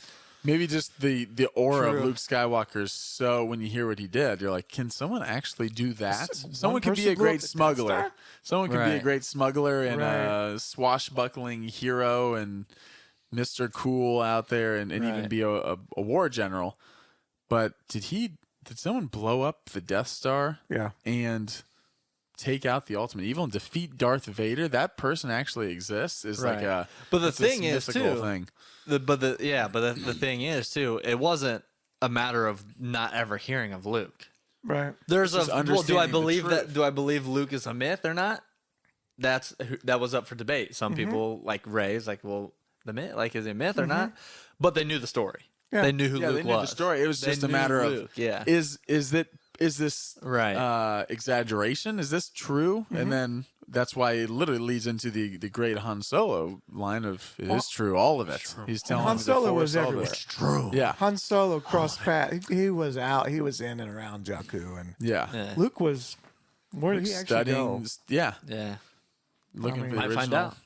Maybe just the aura True. of Luke Skywalker is so when you hear what he did, you're like, can someone actually do that? One Someone can be person a blew up great the Death smuggler. Star? Someone can be a Right. great smuggler and Right. a swashbuckling hero and Mr. Cool out there and even Right. be a war general. But did someone blow up the Death Star Yeah. and take out the ultimate evil and defeat Darth Vader? That person actually exists is like Right. a But the it's this thing is, mythical too, thing. the thing is too, it wasn't a matter of not ever hearing of Luke. Right. There's Just do I understanding the believe that? truth. Do I believe Luke is a myth or not? That was up for debate. Some people like Ray's like, well, the myth, like, is it a myth or not? But they knew the story. Yeah. They knew who Yeah, Luke they knew the was. story. It was They just a knew matter of Luke, yeah. is this Right. exaggeration? Is this true? And then that's why it literally leads into the great Han Solo line of it is true, all of it. He's telling Han him the Solo Force, was all of everywhere. it. True. Yeah. Han Solo crossed paths. He was out. He was in and around Jakku, and Yeah. Yeah. Luke was. Where did he actually Studying. Yeah. Yeah. Looking mean, for the Might find original. out.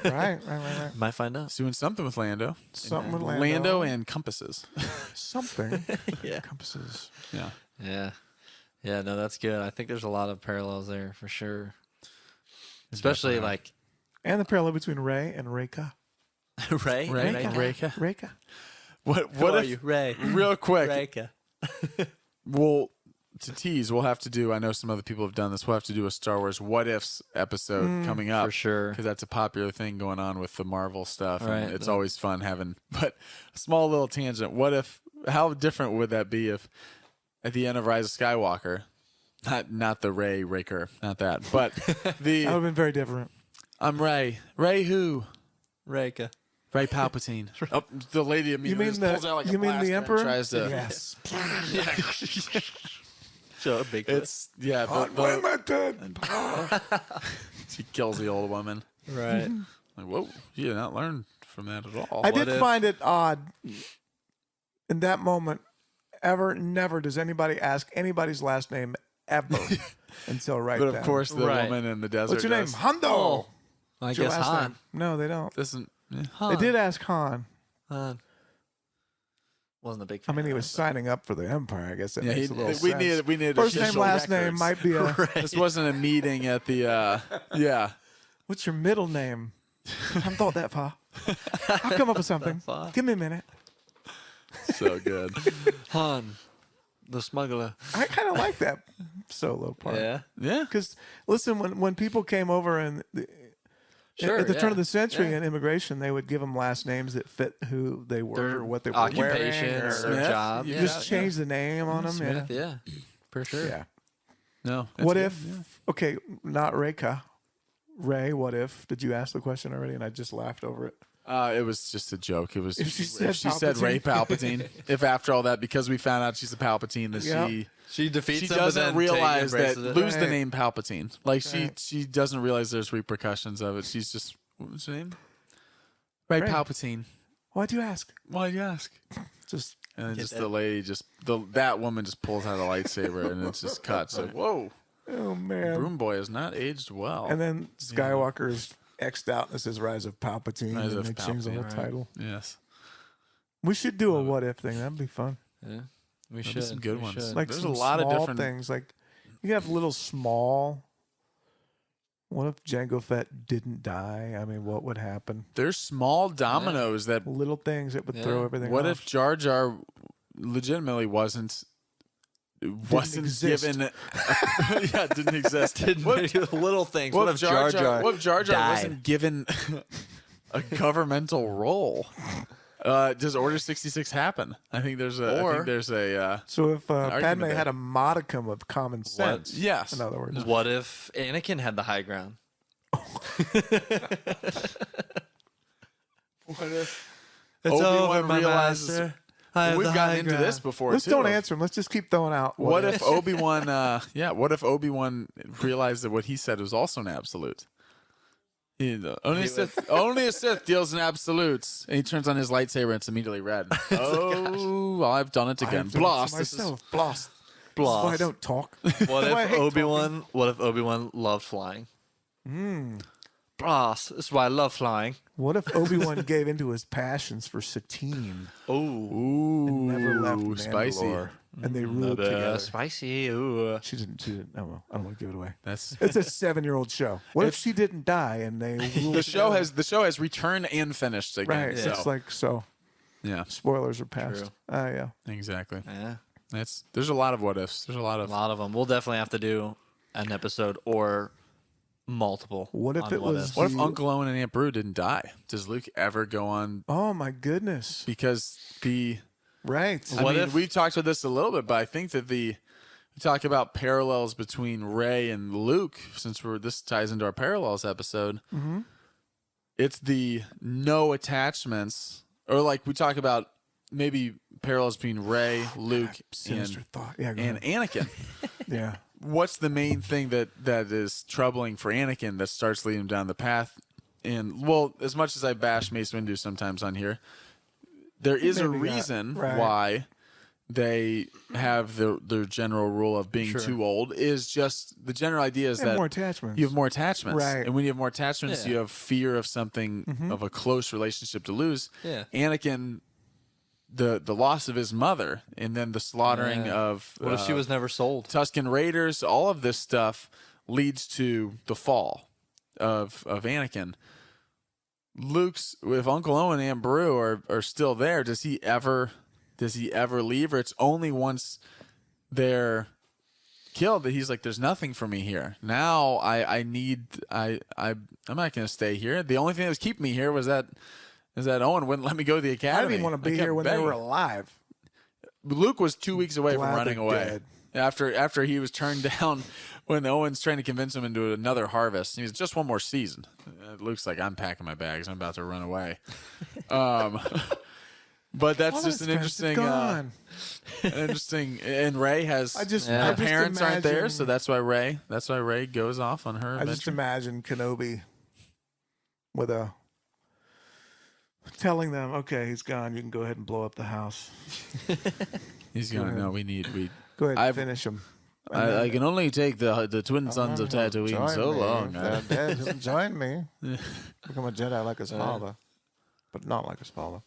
go? Right. Might find out. He's doing something with Lando. Something with Lando. Lando and compasses. Something. Yeah. Compasses. Yeah. Yeah. Yeah, no, that's good. I think there's a lot of parallels there for sure. Especially like And the parallel between Ray and Reyka. Ray. Reyka. Reyka. What What are if you, Ray? real quick Reyka. we'll to tease, we'll have to do, I know some other people have done this, we'll have to do a Star Wars What Ifs episode coming up. For sure. Because that's a popular thing going on with the Marvel stuff. And Right. it's always fun having, but a small little tangent. How different would that be if at the end of Rise of Skywalker, not the Ray Raker, not that, but the That would have been very different. I'm Ray. Ray who? Reka. Ray Palpatine. Oh, the lady immediately just pulls out like a blaster and Emperor? tries to. Yes. So a big. It's yeah. Unlimited. She kills the old woman. Right. Like, whoa, you did not learn from that at all. I What did if- find it odd in that moment. Never does anybody ask anybody's last name ever until right But then. of course, the Right. woman in the desert. What's your name? does. Hondo. Oh, I What's your guess last Han. name? No, they don't. Doesn't. Yeah. Han. They did ask Han. Han. Wasn't a big I fan. mean, he of was it, signing up for the Empire. I guess that Yeah, makes a little we sense. needed First name, official last name records. might be a. This wasn't a meeting at the. Yeah. What's your middle name? I haven't thought that far. I'll come up with something. far. Give me a minute. So good. but Han, the smuggler. I kind of like that solo part. Yeah. Yeah. Because listen, when people came over and Sure, at the turn of yeah, the century yeah. in immigration, they would give them last names that fit who they were, Their or what they were occupation, wearing, or or their job. You Yeah. just change the name on them. Smith, yeah. For sure. Yeah. No. What that's if? good, yeah. Okay, not Reka. Ray. What if? Did you ask the question already? And I just laughed over it. It was just a joke. It was If she if she said said Ray Palpatine. If after all that, because we found out she's a Palpatine, that Yeah. She defeats she him, but doesn't then realize that embraces it. lose the Right. name Palpatine. Like Right. she doesn't realize there's repercussions of it. She's just what was her name? Ray Ray. Palpatine. Why'd you ask? Why'd you ask? Just And then just that. the lady, that woman just pulls out a lightsaber and it's just cuts. Like, whoa, oh man. Broom Boy has not aged well. And then Skywalker is X'd out and it says Rise of Palpatine, Rise and of they change the whole Palpatine, right. title. Yes, We should do a what if thing. That'd be fun. Yeah. We There'll be should. some good We ones. should. Like There's some a lot of small different- things. Like you have little small. What if Jango Fett didn't die? I mean, what would happen? there's small dominoes that. Little things that would Yeah. throw everything What off. if Jar Jar legitimately wasn't exist. given? Yeah, didn't exist. Little things. What if Jar Jar? What if Jar Jar died? wasn't given a governmental role? Does Order 66 happen? I think there's a. I think there's a. So if argument Padme there. had a modicum of common sense, Yes. in other words, What if Anakin had the high ground? What if It's Obi-Wan over, my realizes? master. I have We've the gotten high into ground. this before let's too. don't of answer them. Let's just keep throwing out. What if Obi-Wan? What if Obi-Wan realized that what he said was also an absolute? Only a Sith deals in absolutes. And he turns on his lightsaber and it's immediately red. Oh, well, I've done it again. Blast. This is- myself. Blast. This is Blast. why I don't talk. What That's why I if hate Obi-Wan? What if Obi-Wan loved flying? Blast. This is why I love flying. What if Obi-Wan gave into his passions for Satine Oh, Ooh, and never left Mandalore, spicy. and they ruled together? spicy. Ooh. She didn't. Oh, well, I don't want to give it away. That's It's a 7-year-old show. What if she didn't die and they ruled the show has returned and finished again. right? So, It's like so. yeah, Spoilers are past. True. Yeah. exactly. Yeah, There's a lot of what ifs. There's a lot a of lot of them. We'll definitely have to do an episode or multiple. What if on it was- ifs. What if You- Uncle Owen and Aunt Beru didn't die? Does Luke ever go on? Oh my goodness. Because Right. I What mean, if- we talked about this a little bit, but I think that we talk about parallels between Rey and Luke, since this ties into our parallels episode. Mm-hmm. It's the no attachments, or like we talk about maybe parallels between Rey, Luke, Sinister thought. Yeah. Go and ahead. Anakin. Yeah. What's the main thing that is troubling for Anakin that starts leading him down the path? And well, as much as I bash Mace Windu sometimes on here, there is a Maybe not. reason Right. why they have their general rule of being too old. Is just the general idea is And that more attachments. you have more attachments, Right. and when you have more attachments, Yeah. you have fear of something of a close relationship to lose. Yeah. Anakin. The loss of his mother, and then the slaughtering Yeah. of What if she was never sold? Tusken Raiders, all of this stuff leads to the fall of Anakin. Luke's with Uncle Owen and Aunt Beru are still there. Does he ever leave, or it's only once they're killed that he's like, there's nothing for me here. Now I'm not gonna stay here. The only thing that was keeping me here was that Owen wouldn't let me go to the I academy. didn't even want to be I kept here when they begging. were alive. Luke was 2 weeks away from Glad running they're away. dead. After he was turned down when Owen's trying to convince him into another harvest. He was just one more season. Luke's like, I'm packing my bags. I'm about to run away. But that's just an interesting, and Rey has her parents aren't there, so that's why Rey goes off on her. I just imagine Kenobi with telling them, okay, he's gone. You can go ahead and blow up the house. He's going. No, we Go ahead and finish him. I can only take the twin sons of Tatooine so long. They're dead. Just join me. Become a Jedi like his father, but not like his father.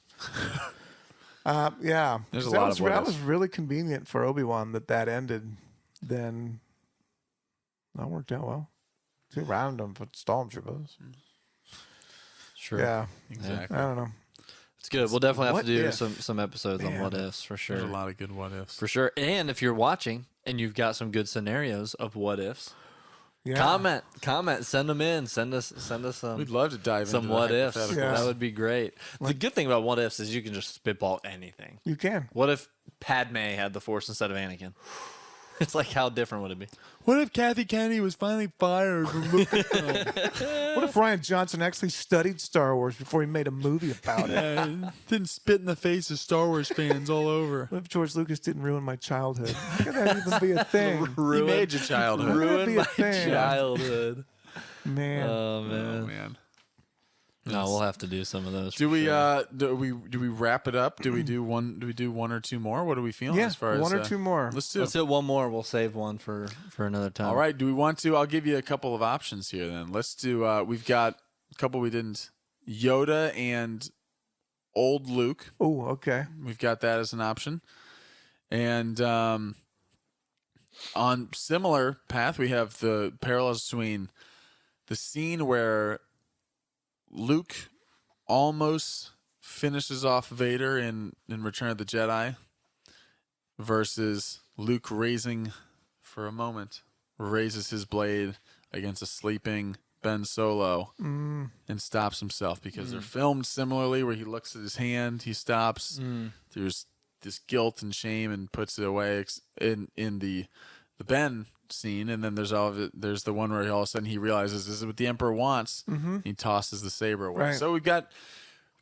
Yeah, there's a lot of that was really convenient for Obi-Wan that ended. Then that worked out well. Too random for stormtroopers. Sure. Yeah, exactly. I don't know. It's good. We'll definitely have to do If? some episodes on what ifs for sure. There's a lot of good what ifs for sure. And if you're watching and you've got some good scenarios of what ifs, comment, send them in, send us some. We'd love to dive some into what ifs. Yeah. That would be great. The good thing about what ifs is you can just spitball anything. You can. What if Padme had the Force instead of Anakin? It's like, how different would it be? What if Kathy Kennedy was finally fired from Lucasfilm? What if Rian Johnson actually studied Star Wars before he made a movie about it? Didn't spit in the face of Star Wars fans all over. What if George Lucas didn't ruin my childhood? How could that even be a thing? He made your childhood. Ruined be a my thing? childhood. Man. Oh man. Oh, man. No, we'll have to do some of those. Do we wrap it up? Do we do one or two more? What are we feeling as far as one or two more? Let's do. Let's do one more. We'll save one for another time. All right. Do we want to? I'll give you a couple of options here. Then let's do. We've got a couple we didn't. Yoda and old Luke. Oh, okay. We've got that as an option. And on similar path, we have the parallels between the scene where Luke almost finishes off Vader in Return of the Jedi versus Luke raises his blade against a sleeping Ben Solo and stops himself because they're filmed similarly where he looks at his hand, he stops. There's this guilt and shame and puts it away in the Ben scene, and then there's the one where all of a sudden he realizes this is what the Emperor wants. He tosses the saber away. Right. So we got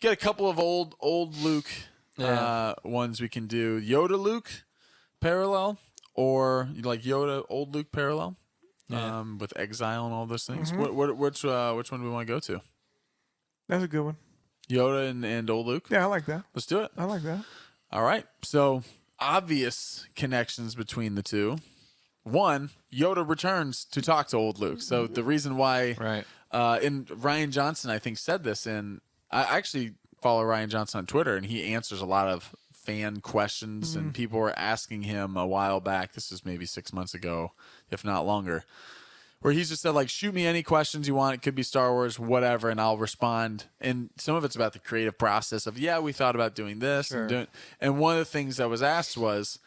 a couple of old Luke ones we can do. Yoda Luke parallel, or like Yoda old Luke parallel, with exile and all those things. Which one do we want to go to? That's a good one. Yoda and old Luke. Yeah, I like that. Let's do it. I like that. All right. So obvious connections between the two. One, Yoda returns to talk to old Luke. So the reason why, and Rian Johnson, I think, said this, and I actually follow Rian Johnson on Twitter, and he answers a lot of fan questions, and people were asking him a while back. This is maybe 6 months ago, if not longer, where he's just said, like, shoot me any questions you want. It could be Star Wars, whatever, and I'll respond. And some of it's about the creative process of, we thought about doing this. Sure. And one of the things that was asked was,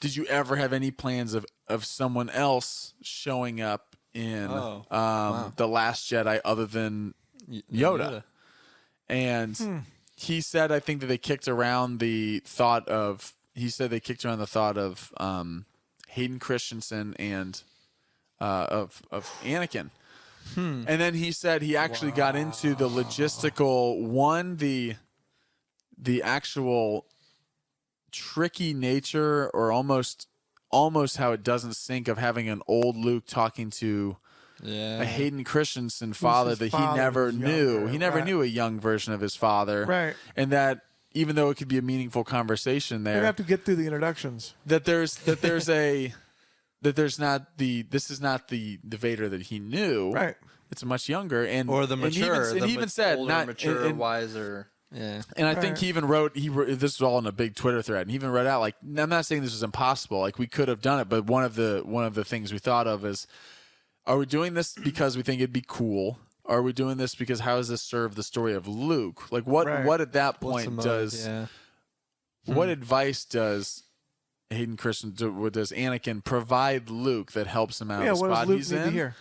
did you ever have any plans of someone else showing up in The Last Jedi other than Yoda? And he said, I think that they kicked around the thought of Hayden Christensen and of Anakin. And then he said he actually got into the logistical the actual tricky nature, or almost how it doesn't sync, of having an old Luke talking to a Hayden Christensen father that he never knew. He never knew a young version of his father. Right. And that even though it could be a meaningful conversation there, You have to get through the introductions. this is not the Vader that he knew. Right. It's much younger or the mature. And he even said older, not mature, wiser. Yeah. And I think he even wrote, this was all in a big Twitter thread, and he even wrote out, like, I'm not saying this was impossible, like, we could have done it, but one of the things we thought of is, are we doing this because we think it'd be cool? Or are we doing this because how does this serve the story of Luke? Like, what at that point what advice does Hayden Christensen, does Anakin provide Luke that helps him out of the spot he's in? What does Luke need to hear?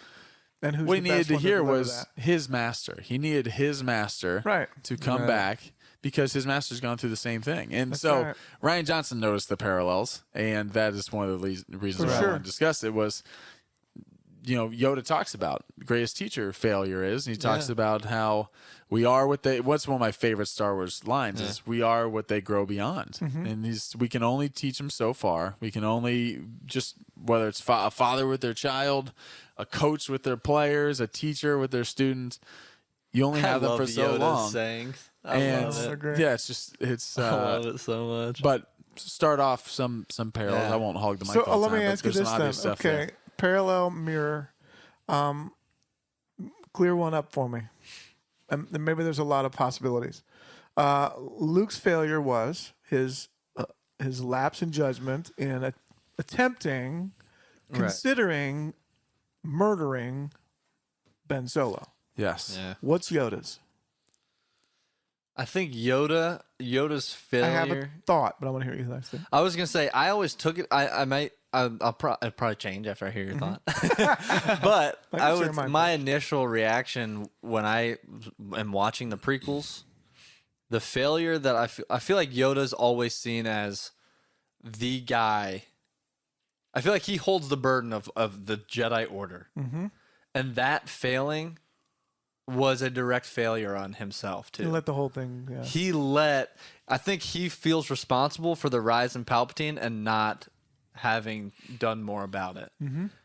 And who's what he the needed best to one hear deliver was that? his master. He needed his master Right. to come back, because his master's gone through the same thing. And That's so right. Ryan Johnson noticed the parallels, and that is one of the reasons why I want to discuss it was, Yoda talks about the greatest teacher failure is, and he talks about how we are what they, what's one of my favorite Star Wars lines is, we are what they grow beyond. And we can only teach them so far. We can only just, whether it's a father with their child, a coach with their players, a teacher with their students, you only have them for so Yoda's long. sayings. And love it. Great. yeah, it's I love it so much. but start off some parallels. Yeah. I won't hog the mic. So all the let me time, but ask you there's some this obvious then. stuff Okay, there. parallel mirror. Clear one up for me. And maybe there's a lot of possibilities. Luke's failure was his lapse in judgment in attempting, considering murdering Ben Solo. Yes. Yeah. What's Yoda's? I think Yoda's failure. I have a thought, but I want to hear you guys think. I was gonna say I always took it. I'll probably change after I hear your thought. But I can share my initial reaction when I am watching the prequels, the failure that I feel like Yoda's always seen as the guy. I feel like he holds the burden of the Jedi Order, and that failing was a direct failure on himself too. You let the whole thing. Yeah. I think he feels responsible for the rise in Palpatine and not having done more about it.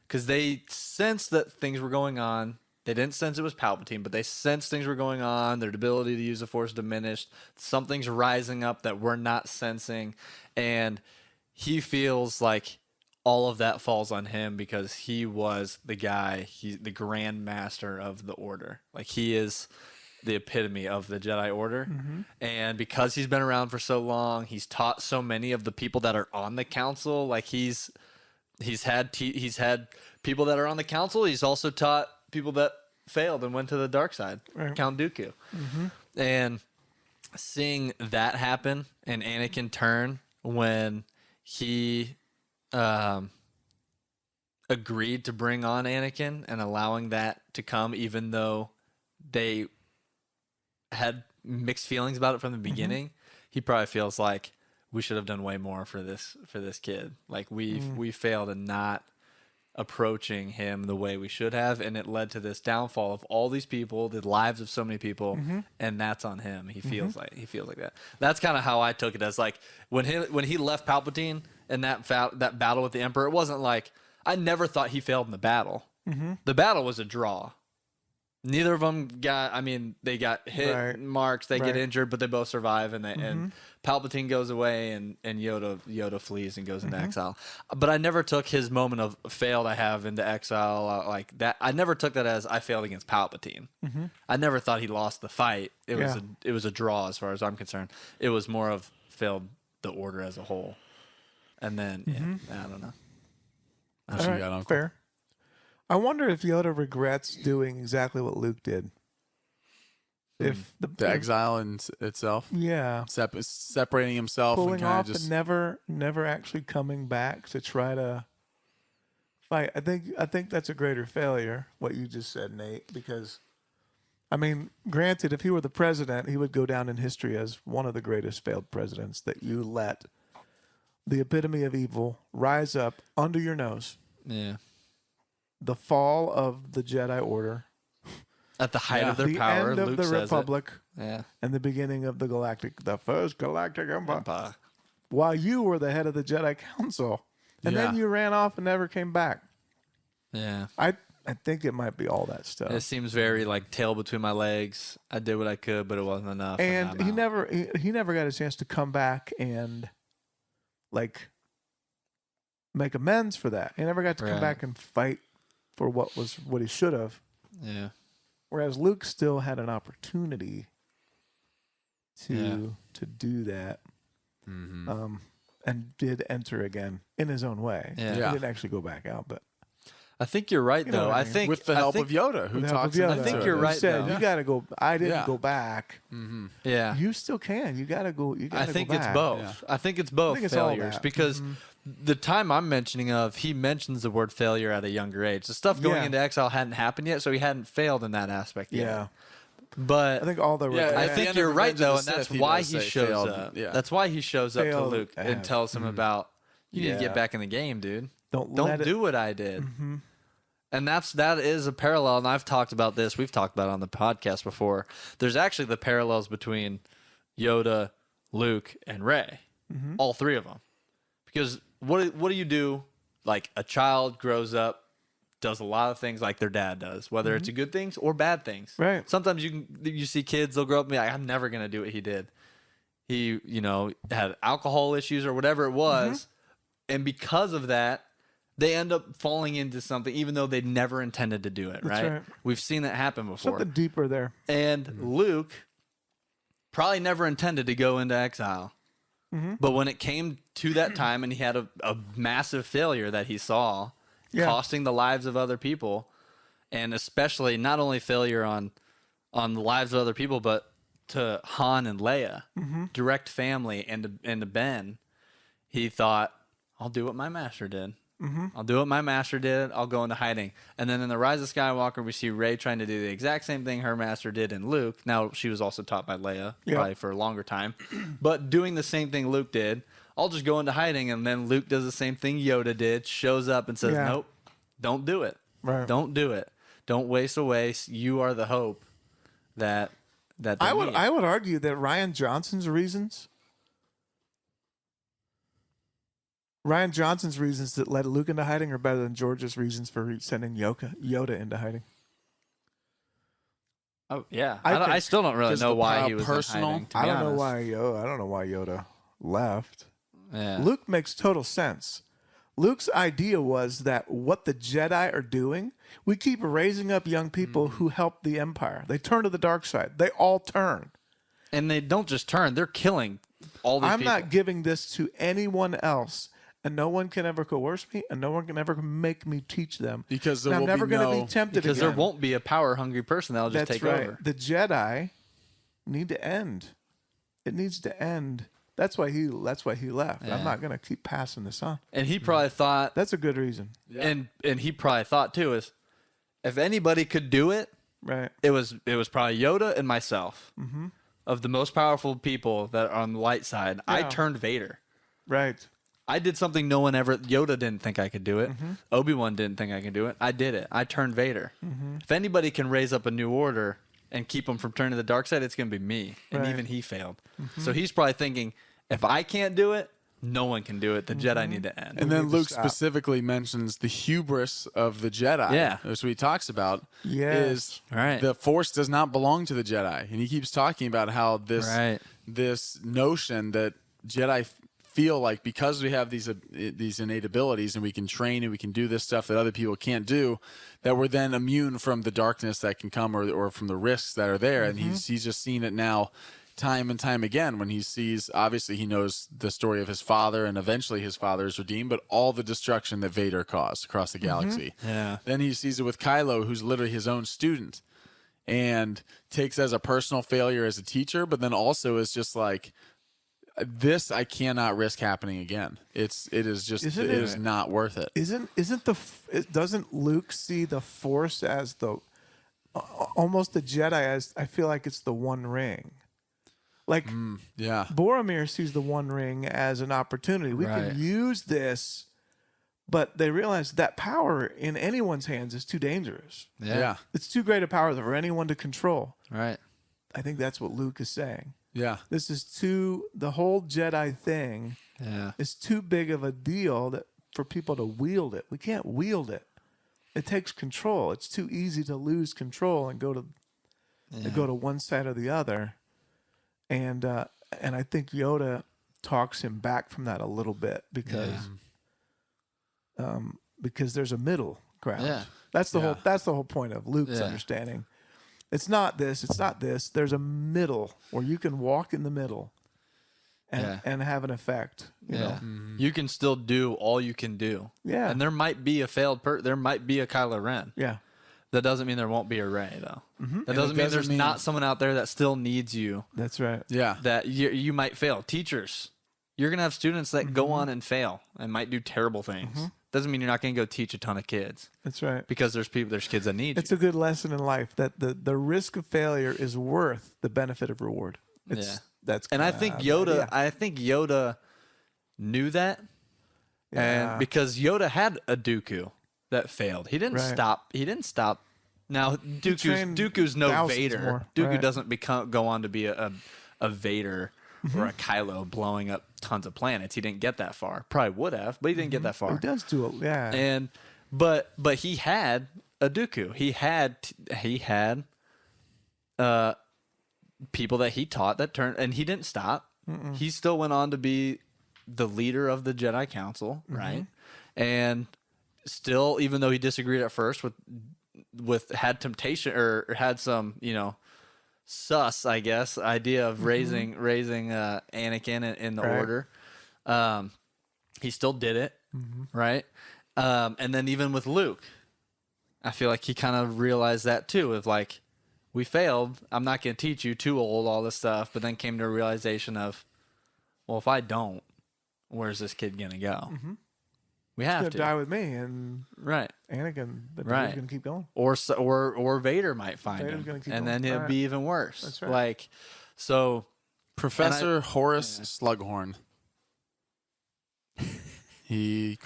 Because they sensed that things were going on. They didn't sense it was Palpatine, but they sensed things were going on. Their ability to use the Force diminished. Something's rising up that we're not sensing. And he feels like all of that falls on him because he was the guy, he's the Grand Master of the Order. Like, he is the epitome of the Jedi Order. And because he's been around for so long, he's taught so many of the people that are on the council. Like, he's had people that are on the council. He's also taught people that failed and went to the dark side, Right. Count Dooku. And seeing that happen and Anakin turn when he agreed to bring on Anakin and allowing that to come, even though they had mixed feelings about it from the beginning, he probably feels like we should have done way more for this kid. Like, we failed in not approaching him the way we should have, and it led to this downfall of all these people, the lives of so many people, and that's on him. He feels like that. That's kind of how I took it, as like when he left Palpatine in that battle with the Emperor. It wasn't like, I never thought he failed in the battle. The battle was a draw. Neither of them they got hit, Right. marks, they get Right. injured, but they both survive, and Palpatine goes away, and Yoda flees and goes into exile. But I never took his moment of failed I have into exile like that. I never took that as I failed against Palpatine. I never thought he lost the fight. It was a draw as far as I'm concerned. It was more of failed the Order as a whole. And then I don't know. What All you right, got, Uncle? fair. I wonder if Yoda regrets doing exactly what Luke did. If The exile in itself, yeah, separating himself and pulling kind off of just and never actually coming back to try to fight. I think that's a greater failure, what you just said, Nate, because I mean, granted, if he were the president, he would go down in history as one of the greatest failed presidents, that you let the epitome of evil rise up under your nose. Yeah. The fall of the Jedi Order, At the height of their the power, end of Luke the says Republic, it. Yeah. and the beginning of the first galactic empire. While you were the head of the Jedi Council, and then Yeah. you ran off and never came back. Yeah. I think it might be all that stuff. It seems very like tail between my legs. I did what I could, but it wasn't enough. And I'm he out. never got a chance to come back and like make amends for that. He never got to come Right. back and fight for what he should have. Yeah. Whereas Luke still had an opportunity to do that, and did enter again in his own way. Yeah. He Yeah. didn't actually go back out, but I think you're right, You know though. what I I mean. think with the help of Yoda, who with the help talks. of Yoda, I think into you're it. right, He said, though. "You got to go." I didn't Yeah. go back. Yeah. You still can. You got to go. You got I to think go it's back. both. Yeah. I think it's both think it's all failures that. because the time I'm mentioning of, he mentions the word failure at a younger age. The stuff going Yeah. into exile hadn't happened yet, so he hadn't failed in that aspect yet. Yeah. But I think all the I at the think end you're of right Revenge though, of and the that's Sith, he why does he say shows failed. up. Yeah. That's why he shows up to Failed Luke and have. tells him about you need to Yeah. get back in the game, dude. Don't Don't let it- do what I did. Mm-hmm. And that is a parallel, and I've talked about this. We've talked about it on the podcast before. There's actually the parallels between Yoda, Luke, and Rey. Mm-hmm. All three of them. Because what do you do? Like a child grows up, does a lot of things like their dad does, whether it's good things or bad things. Right. Sometimes you see kids, they'll grow up and be like, I'm never gonna do what he did. He, had alcohol issues or whatever it was, and because of that, they end up falling into something, even though they never intended to do it. That's right. We've seen that happen before. Something deeper there. And Luke probably never intended to go into exile. But when it came to that time and he had a massive failure that he saw, costing the lives of other people, and especially not only failure on the lives of other people, but to Han and Leia, direct family, and to Ben, he thought, I'll do what my master did. I'll do what my master did. I'll go into hiding. And then in The Rise of Skywalker, we see Rey trying to do the exact same thing her master did in Luke. Now, she was also taught by Leia, probably for a longer time. But doing the same thing Luke did, I'll just go into hiding. And then Luke does the same thing Yoda did, shows up and says, nope, don't do it. Right. Don't do it. Don't waste away. You are the hope that they need. I would argue that Ryan Johnson's reasons that led Luke into hiding are better than George's reasons for sending Yoda into hiding. Oh yeah, I I think- still don't really know why he was personal- in hiding, to I be don't know honest. why Yoda left. Yeah. Luke makes total sense. Luke's idea was that what the Jedi are doing, we keep raising up young people who help the Empire. They turn to the dark side. They all turn. And they don't just turn; they're killing all these I'm people. not giving this to anyone else, and no one can ever coerce me, and no one can ever make me teach them. Because And there I'm will never be going to no- be tempted because again. there won't be a power-hungry person that'll just That's take right. over. The Jedi need to end. It needs to end. That's why he left. Yeah. I'm not going to keep passing this on. And he probably thought, That's a good reason. and he probably thought too, is if anybody could do it, Right. it was probably Yoda and myself. Of the most powerful people that are on the light side, I Yeah. turned Vader. Right. I did something no one ever. Yoda didn't think I could do it. Obi-Wan didn't think I could do it. I did it. I turned Vader. If anybody can raise up a new order and keep them from turning to the dark side, it's going to be me. And Right. even he failed. So he's probably thinking, if I can't do it, no one can do it. The Jedi need to end. And then need to Luke stop. specifically mentions the hubris of the Jedi. Yeah. That's what he talks about. Yes. Is Right. the Force does not belong to the Jedi. And he keeps talking about how this notion that Jedi feel like because we have these innate abilities and we can train and we can do this stuff that other people can't do, that we're then immune from the darkness that can come or from the risks that are there. And he's just seen it now time and time again when he sees, obviously he knows the story of his father and eventually his father is redeemed, but all the destruction that Vader caused across the galaxy. Yeah. Then he sees it with Kylo, who's literally his own student, and takes as a personal failure as a teacher, but then also is just like, this I cannot risk happening again. It is not worth it. Doesn't Luke see the Force as almost the Jedi as, I feel like it's the One Ring. Like Yeah. Boromir sees the One Ring as an opportunity. We Right. can use this, but they realize that power in anyone's hands is too dangerous. Yeah. It's too great a power for anyone to control. Right. I think that's what Luke is saying. Yeah. This is the whole Jedi thing Yeah. is too big of a deal for people to wield it. We can't wield it. It takes control. It's too easy to lose control and go to one side or the other. And I think Yoda talks him back from that a little bit because there's a middle ground. Yeah. That's the whole point of Luke's understanding. It's not this, it's not this. There's a middle where you can walk in the middle and have an effect. You know? You can still do all you can do. Yeah. And there might be a there might be a Kylo Ren. Yeah. That doesn't mean there won't be a Rey, though. That it doesn't mean doesn't there's mean- not someone out there that still needs you. That's right. Yeah. That you might fail. Teachers, you're gonna have students that go on and fail and might do terrible things. doesn't mean you're not going to go teach a ton of kids. That's right. Because there's kids that need It's you. a good lesson in life that the risk of failure is worth the benefit of reward. And I think Yoda knew that. And because Yoda had a Dooku that failed. He didn't stop. Now Dooku's no Vader. More. Dooku doesn't go on to be a Vader or a Kylo blowing up tons of planets. He didn't get that far. Probably would have, but he didn't get that far. He does do it, yeah. And but he had a Dooku. He had people that he taught that turned, and he didn't stop. He still went on to be the leader of the Jedi Council, right? And still, even though he disagreed at first with had temptation or had some, sus, I guess, idea of raising Anakin in the order, he still did it, right? And then even with Luke, I feel like he kind of realized that too, of like, we failed, I'm not going to teach you, too old, all this stuff, but then came to a realization of, well, if I don't, where's this kid going to go? We have to die with me, and Anakin, but he's going to keep going. Or Vader might find him, and then it'd be even worse. That's right. Like, so Professor Horace Slughorn. He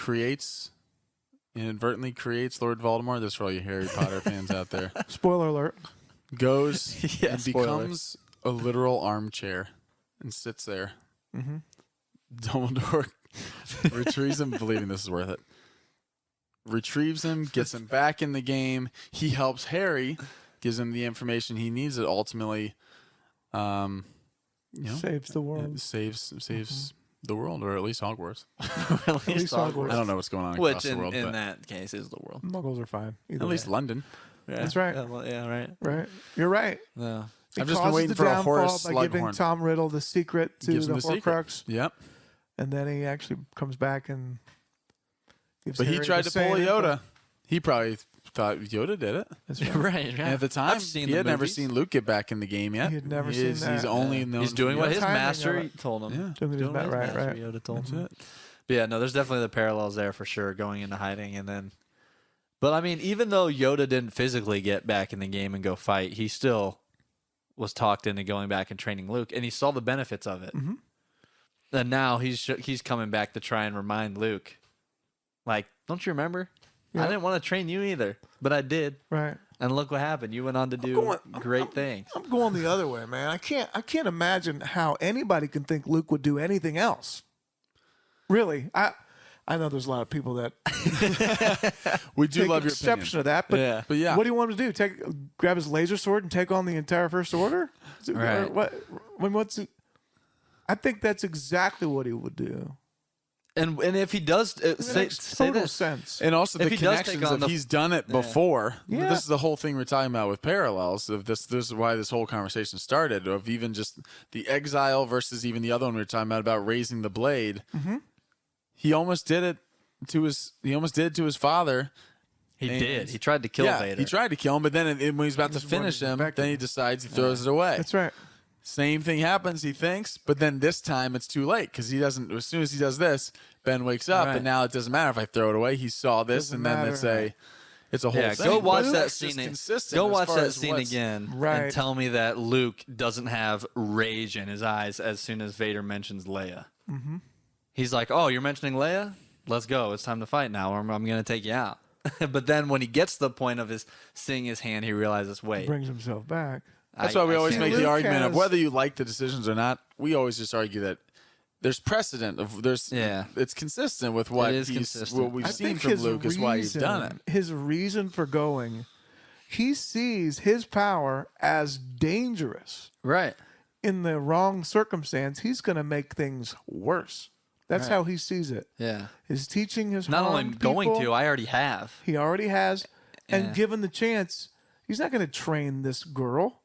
inadvertently creates Lord Voldemort. This is for all you Harry Potter fans out there. Spoiler alert. Goes and spoiler. becomes a literal armchair and sits there. Dumbledore retrieves him, believing this is worth it. Retrieves him, gets him back in the game. He helps Harry, gives him the information he needs that ultimately, saves the world. Saves the world, or at least Hogwarts. at least Hogwarts. I don't know what's going on across Which the world. in that case is the world. Muggles are fine. At least London. Yeah. That's right. Right. Right. You're right. No. I've just been waiting for a Horace by giving Slughorn. Tom Riddle the secret to the Horcrux. Yep. And then he actually comes back and gives But he Harry tried the to pull a same Yoda. info. He probably thought Yoda did it. That's right. right. And at the time, he had never seen Luke get back in the game yet. He had never seen that. He's only known He's doing what his timing master of it. told him. Yeah. Doing his what his right. master Yoda told him. That's it. But yeah, no, there's definitely the parallels there for sure, going into hiding and then. But I mean, even though Yoda didn't physically get back in the game and go fight, he still was talked into going back and training Luke, and he saw the benefits of it. And now he's coming back to try and remind Luke, like, don't you remember? I didn't want to train you either, but I did. Right. And look what happened. You went on to do great things. I'm going the other way, man. I can't imagine how anybody can think Luke would do anything else. Really. I know there's a lot of people that We do take love your exception opinion. to that, but Yeah. what do you want him to do? Grab his laser sword and take on the entire First Order? Right. I think that's exactly what he would do. And if he does, say Total this. sense. And also If the he does take connections on of he's done it before. Yeah. This is the whole thing we're talking about with parallels. Of this is why this whole conversation started. Of even just the exile versus even the other one we were talking about raising the blade. He almost did it to his. He almost did it to his father. He And- did. He tried to kill Vader. He tried to kill him, but then when he's about to finish him, then he decides he throws it away. That's right. Same thing happens, he thinks, but then this time it's too late because he doesn't. As soon as he does this, Ben wakes up, Right. and now it doesn't matter if I throw it away. He saw this, Doesn't and then matter. it's a whole Yeah, thing. go watch But that Luke's just scene. consistent Go as watch far that as scene what's- again Right. and tell me that Luke doesn't have rage in his eyes as soon as Vader mentions Leia. He's like, "Oh, you're mentioning Leia? Let's go. It's time to fight now, or I'm going to take you out." But then when he gets to the point of seeing his hand, he realizes, "Wait." Brings himself back. That's why we always see make Luke the argument of has- whether you like the decisions or not. We always just argue that there's precedent of it's consistent with what is consistent. what we've I seen think from his Luke is why he's done it. His reason for going, he sees his power as dangerous. Right. In the wrong circumstance, he's going to make things worse. That's Right. how he sees it. Yeah. His teaching has Not only harmed going people. to, I already have. He already has. And Yeah. given the chance, he's not going to train this girl.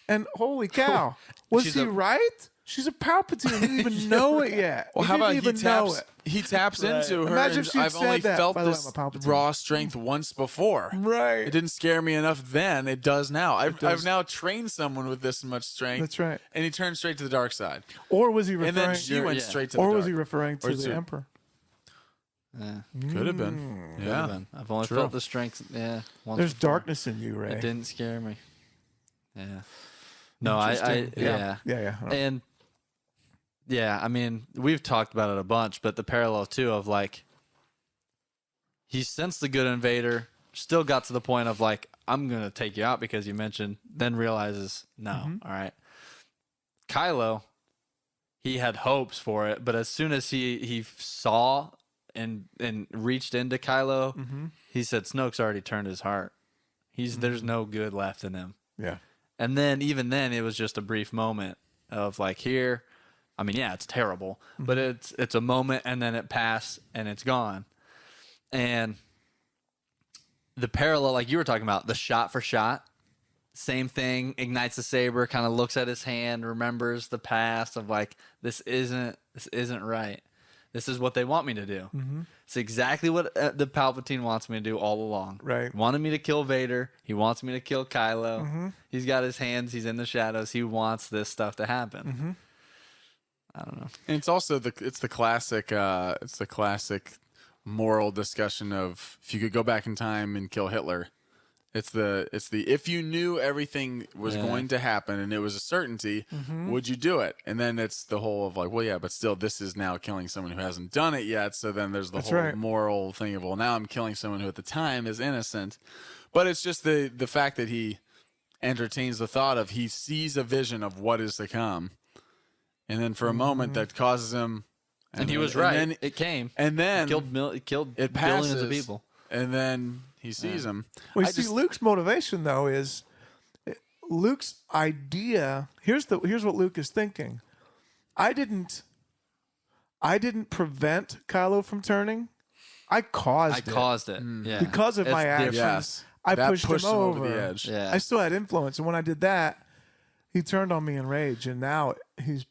And holy cow, was She's he a- right? She's a Palpatine. He didn't even know it yet. Well, he how didn't about even know it. he taps into her? Imagine and if she'd I've only said that. felt By the way, this I'm a Palpatine. raw strength once before. Right. It didn't scare me enough then. It does now. I've now trained someone with this much strength. That's right. And he turned straight to the dark side. Or was he referring? And then she went yeah. straight to the or dark. was he referring to Or the to- Emperor? Yeah. Could have been. Could Yeah. have been. I've only True. felt the strength. Yeah. Once There's before. darkness in you, Ray. It didn't scare me. Yeah. No, I Interesting. yeah. Yeah. And yeah, I mean, we've talked about it a bunch, but the parallel too of like he sensed the good invader, still got to the point of like, I'm gonna take you out because you mentioned, then realizes, no, all right. Kylo, he had hopes for it, but as soon as he saw and reached into Kylo, he said Snoke's already turned his heart. There's no good left in him. Yeah. And then even then, it was just a brief moment of like here. I mean, yeah, it's terrible, but it's a moment, and then it passed, and it's gone. And the parallel, like you were talking about, the shot for shot, same thing. Ignites the saber, kind of looks at his hand, remembers the past of like this isn't right. This is what they want me to do. It's exactly what the Palpatine wants me to do all along. Right. Wanted me to kill Vader. He wants me to kill Kylo. He's got his hands. He's in the shadows. He wants this stuff to happen. I don't know. And it's also the classic moral discussion of if you could go back in time and kill Hitler. It's the if you knew everything was going to happen and it was a certainty, would you do it? And then it's the whole of like, well, yeah, but still, this is now killing someone who hasn't done it yet. So then there's the whole moral thing of, well, now I'm killing someone who at the time is innocent. But it's just the fact that he entertains the thought of he sees a vision of what is to come, and then for a moment that causes him, And he was right. Then, it came. and then It killed it billions passes, of people. and then he sees him. Well, you see, Luke's motivation though is Luke's idea. Here's what Luke is thinking. I didn't prevent Kylo from turning. I caused it. Yeah. Because of It's my different. actions. Yes. I That pushed him over the edge. Yeah. I still had influence, and when I did that, he turned on me in rage, and now he's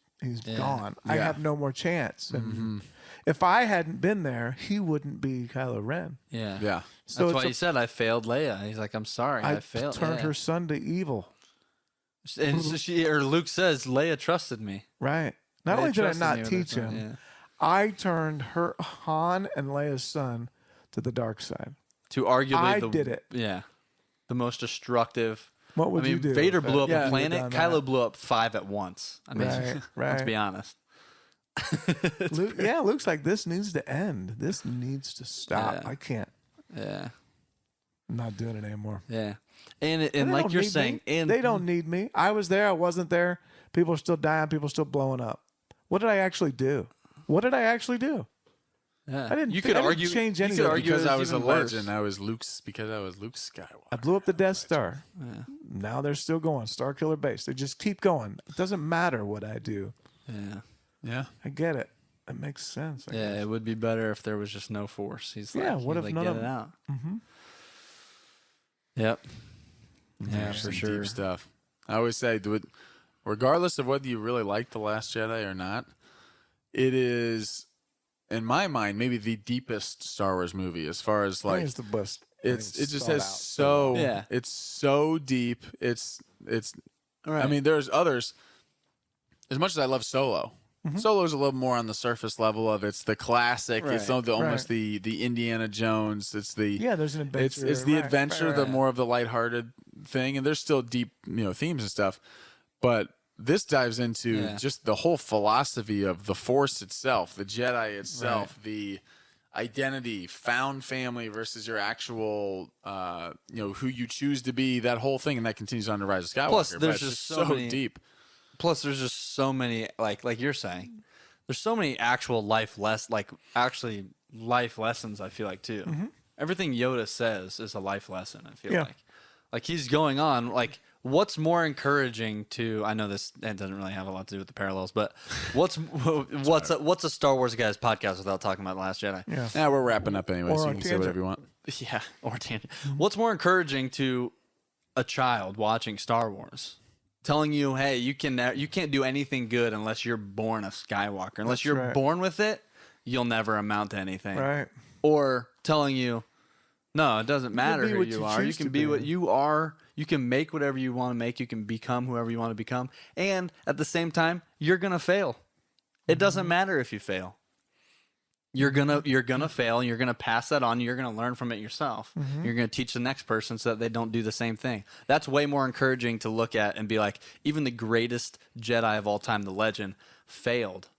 gone. I Yeah. have no more chance. And if I hadn't been there, he wouldn't be Kylo Ren. Yeah. Yeah. So That's why it's he said, I failed Leia. He's like, I'm sorry. I failed. turned yeah. her son to evil. And so Luke says, Leia trusted me. Right. Not Leia only did I trusted not me with teach her son, him, yeah. I turned Han and Leia's son to the dark side. To arguably I the did it. Yeah. The most destructive. What would I mean, you do? Vader if blew up you a planet. had done Kylo that? blew up 5 at once. I mean, Right, let's right. be honest. Luke's like, this needs to end. This needs to stop. Yeah. I can't. Yeah. I'm not doing it anymore. Yeah. And They like don't you're need saying, me. and they don't need me. I was there. I wasn't there. People are still dying. People are still blowing up. What did I actually do? What did I actually do? yeah. I didn't. You I could didn't argue. change You anything. could argue Because it's I was a even worse. legend. I was Luke Skywalker. I blew up the Death Star. Now they're still going. Star Killer Base. They just keep going. It doesn't matter what I do. Yeah. Yeah. I get it. It makes sense. I Yeah, guess. it would be better if there was just no force. He's like, Yeah, what if none get of it them- out? Yep. Yeah, for Some sure. deep stuff. I always say, regardless of whether you really like The Last Jedi or not, it is, in my mind, maybe the deepest Star Wars movie as far as I think like it's the best. it just has it's so deep. It's All right. I mean, there's others. As much as I love Solo, Solo's a little more on the surface level of it's the classic. It's Right. almost the Indiana Jones. It's the there's an adventure. it's the right, adventure, right, the right. more of the lighthearted thing, and there's still deep themes and stuff. But this dives into just the whole philosophy of the Force itself, the Jedi itself, the identity, found family versus your actual, who you choose to be. That whole thing, and that continues on to Rise of Skywalker. Plus, but there's it's just so many- deep. Plus, there's just so many, like you're saying, there's so many actual life lessons I feel like too. Everything Yoda says is a life lesson. I feel Yeah. like he's going on. Like, what's more encouraging to? I know that doesn't really have a lot to do with the parallels, but what's a Star Wars guys podcast without talking about The Last Jedi? Yeah. Yeah, we're wrapping up anyway, Or so you on can say tangent. whatever you want. Yeah, or tangent. What's more encouraging to a child watching Star Wars? Telling you, hey, you can't do anything good unless you're born a Skywalker. Unless you're right. born with it, you'll never amount to anything. Right. Or telling you, no, it doesn't matter be who what you you are. You choose can to be be. what you are. You can make whatever you want to make. You can become whoever you want to become. And at the same time, you're going to fail. It doesn't matter if you fail. you're gonna fail, and you're gonna pass that on. You're gonna learn from it yourself. You're gonna teach the next person so that they don't do the same thing. That's way more encouraging to look at and be like, even the greatest Jedi of all time, the Legend, failed,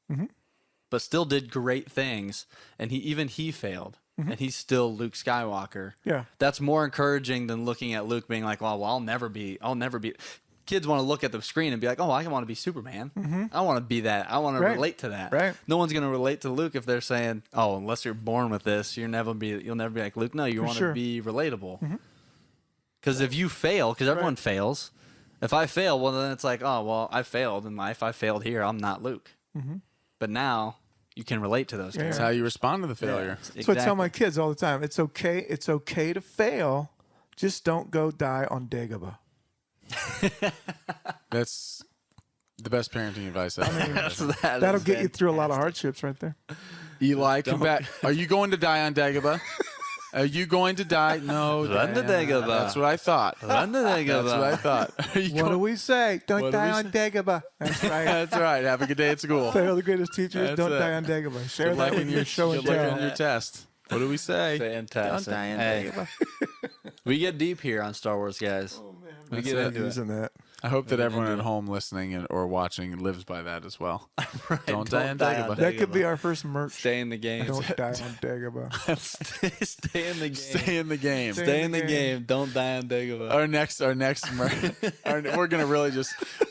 but still did great things, and he failed, and he's still Luke Skywalker. Yeah. That's more encouraging than looking at Luke being like, well, I'll never be. Kids want to look at the screen and be like, oh, I want to be Superman. I want to be that. I want to relate to that. Right. No one's going to relate to Luke if they're saying, oh, unless you're born with this, you'll never be like Luke. No, you want to be relatable. Because if you fail, because everyone fails, if I fail, well, then it's like, oh, well, I failed in life. I failed here. I'm not Luke. But now you can relate to those guys. That's how you respond to the failure. That's what I tell my kids all the time. It's okay to fail. Just don't go die on Dagobah. That's the best parenting advice ever. That'll get you through a lot of hardships right there. Eli, come back. Are you going to die on Dagobah? Are you going to die? No. Run to Dagobah. That's what I thought. Run to Dagobah. That's what I thought. What do we say? Don't die on Dagobah. That's right. That's right. Have a good day at school. Fail the greatest teachers. That's don't it. die on Dagobah. Share Good that luck with in your show and good luck tell. on your test. What do we say? Fantastic. Don't die on Hey, Dagobah. we get deep here on Star Wars, guys. We That's get it. into it. Using that. I hope that everyone at home listening or watching lives by that as well. Right, Don't die on Dagobah. That could be our first merch. Stay in the game. Don't die on Dagobah. Stay in the game. Stay in the game. Stay in the game. Don't die on Dagobah. Our next, we're gonna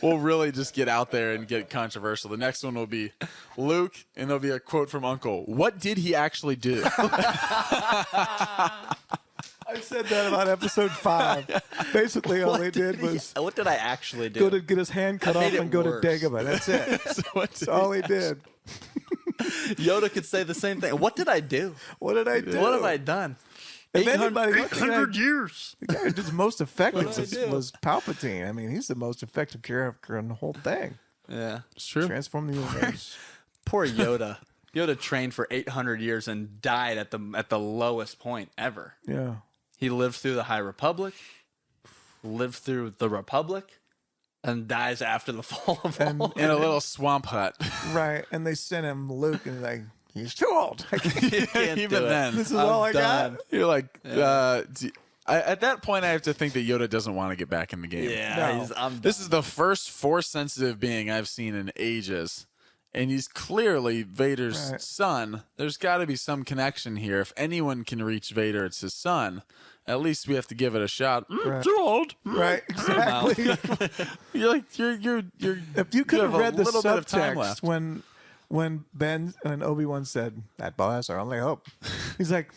we'll really just get out there and get controversial. The next one will be Luke, and there'll be a quote from Uncle. What did he actually do? I said that about episode 5. Basically, all they did was What did I actually do? go to get his hand cut off made it and go worse. to Dagobah. That's it. That's all he did. Yoda could say the same thing. What did I do? What did I do? What have I done? If anybody, 800 years. the guy who's most effective What did I do? was Palpatine. I mean, he's the most effective character in the whole thing. Yeah. It's true. Transform the universe. Poor Yoda. Yoda trained for 800 years and died at the lowest point ever. Yeah. He lived through the High Republic, lived through the Republic, and dies after the fall of And- all. In a little swamp hut. Right. And they sent him Luke, and like, he's too old. Can't Even do it. then, This is all I done. got. you're like, at that point, I have to think that Yoda doesn't want to get back in the game. Yeah, No. I'm This is the first Force-sensitive being I've seen in ages. And he's clearly Vader's Right. son. There's got to be some connection here. If anyone can reach Vader, it's his son. At least we have to give it a shot. Right. Too old. Right. Exactly. You're like you're. If you could have have a read the little bit of time subtext left. when Obi-Wan said, "That boy is our only hope," he's like,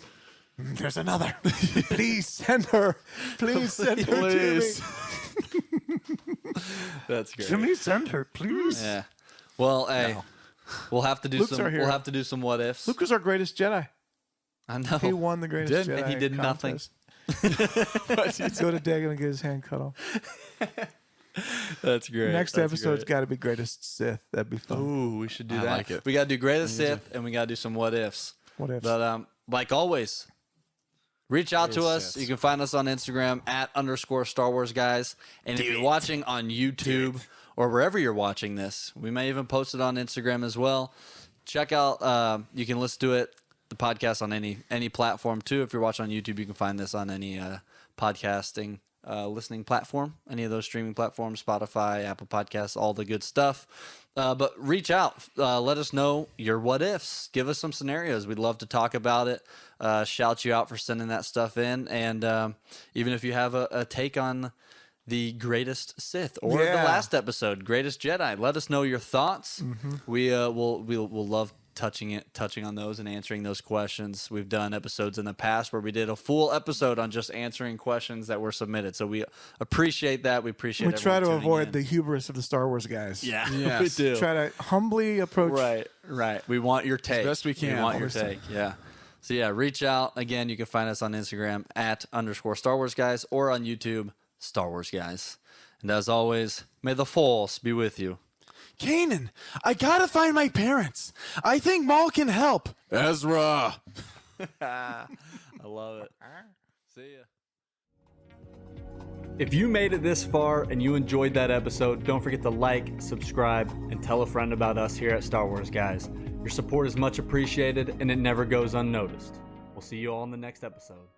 "There's another. Please send her. Please send her Please. to me. That's great. Jimmy, send her, please." Yeah. Well, hey, we'll have to do Luke's our some. hero. We'll have to do some what ifs. Luke was our greatest Jedi. I know. He won the greatest did, Jedi. and he did nothing. contest. Go to Dagon and get his hand cut off. That's great. Next That's episode's great. got to be greatest Sith. That'd be fun. Ooh, we should do I that. like it. We gotta do greatest Sith, and we gotta do some what ifs. What ifs? But like always, reach out to Greatest us. Siths. You can find us on Instagram @_Star Wars guys. And if you're watching on YouTube or wherever you're watching this, we may even post it on Instagram as well. Check out. You can listen to it, the podcast, on any platform too. If you're watching on YouTube, you can find this on any podcasting listening platform, any of those streaming platforms, Spotify, Apple Podcasts, all the good stuff. But reach out. Let us know your what ifs. Give us some scenarios. We'd love to talk about it. Shout you out for sending that stuff in. And even if you have a take on the greatest Sith or the Yeah. last episode, greatest Jedi, let us know your thoughts. We'll love touching on those and answering those questions. We've done episodes in the past where we did a full episode on just answering questions that were submitted. So we appreciate that. We appreciate. we try to everyone tuning avoid in. the hubris of the Star Wars guys. Yeah, Yes. we do. Try to humbly approach. Right. We want your take. best we can. We want your Always take. Yeah. So yeah, reach out. Again, you can find us on Instagram @_Star Wars guys or on YouTube, Star Wars guys. And as always, may the Force be with you. Kanan, I gotta find my parents. I think Maul can help. Ezra. I love it. See ya. If you made it this far and you enjoyed that episode, don't forget to like, subscribe, and tell a friend about us here at Star Wars Guys. Your support is much appreciated and it never goes unnoticed. We'll see you all in the next episode.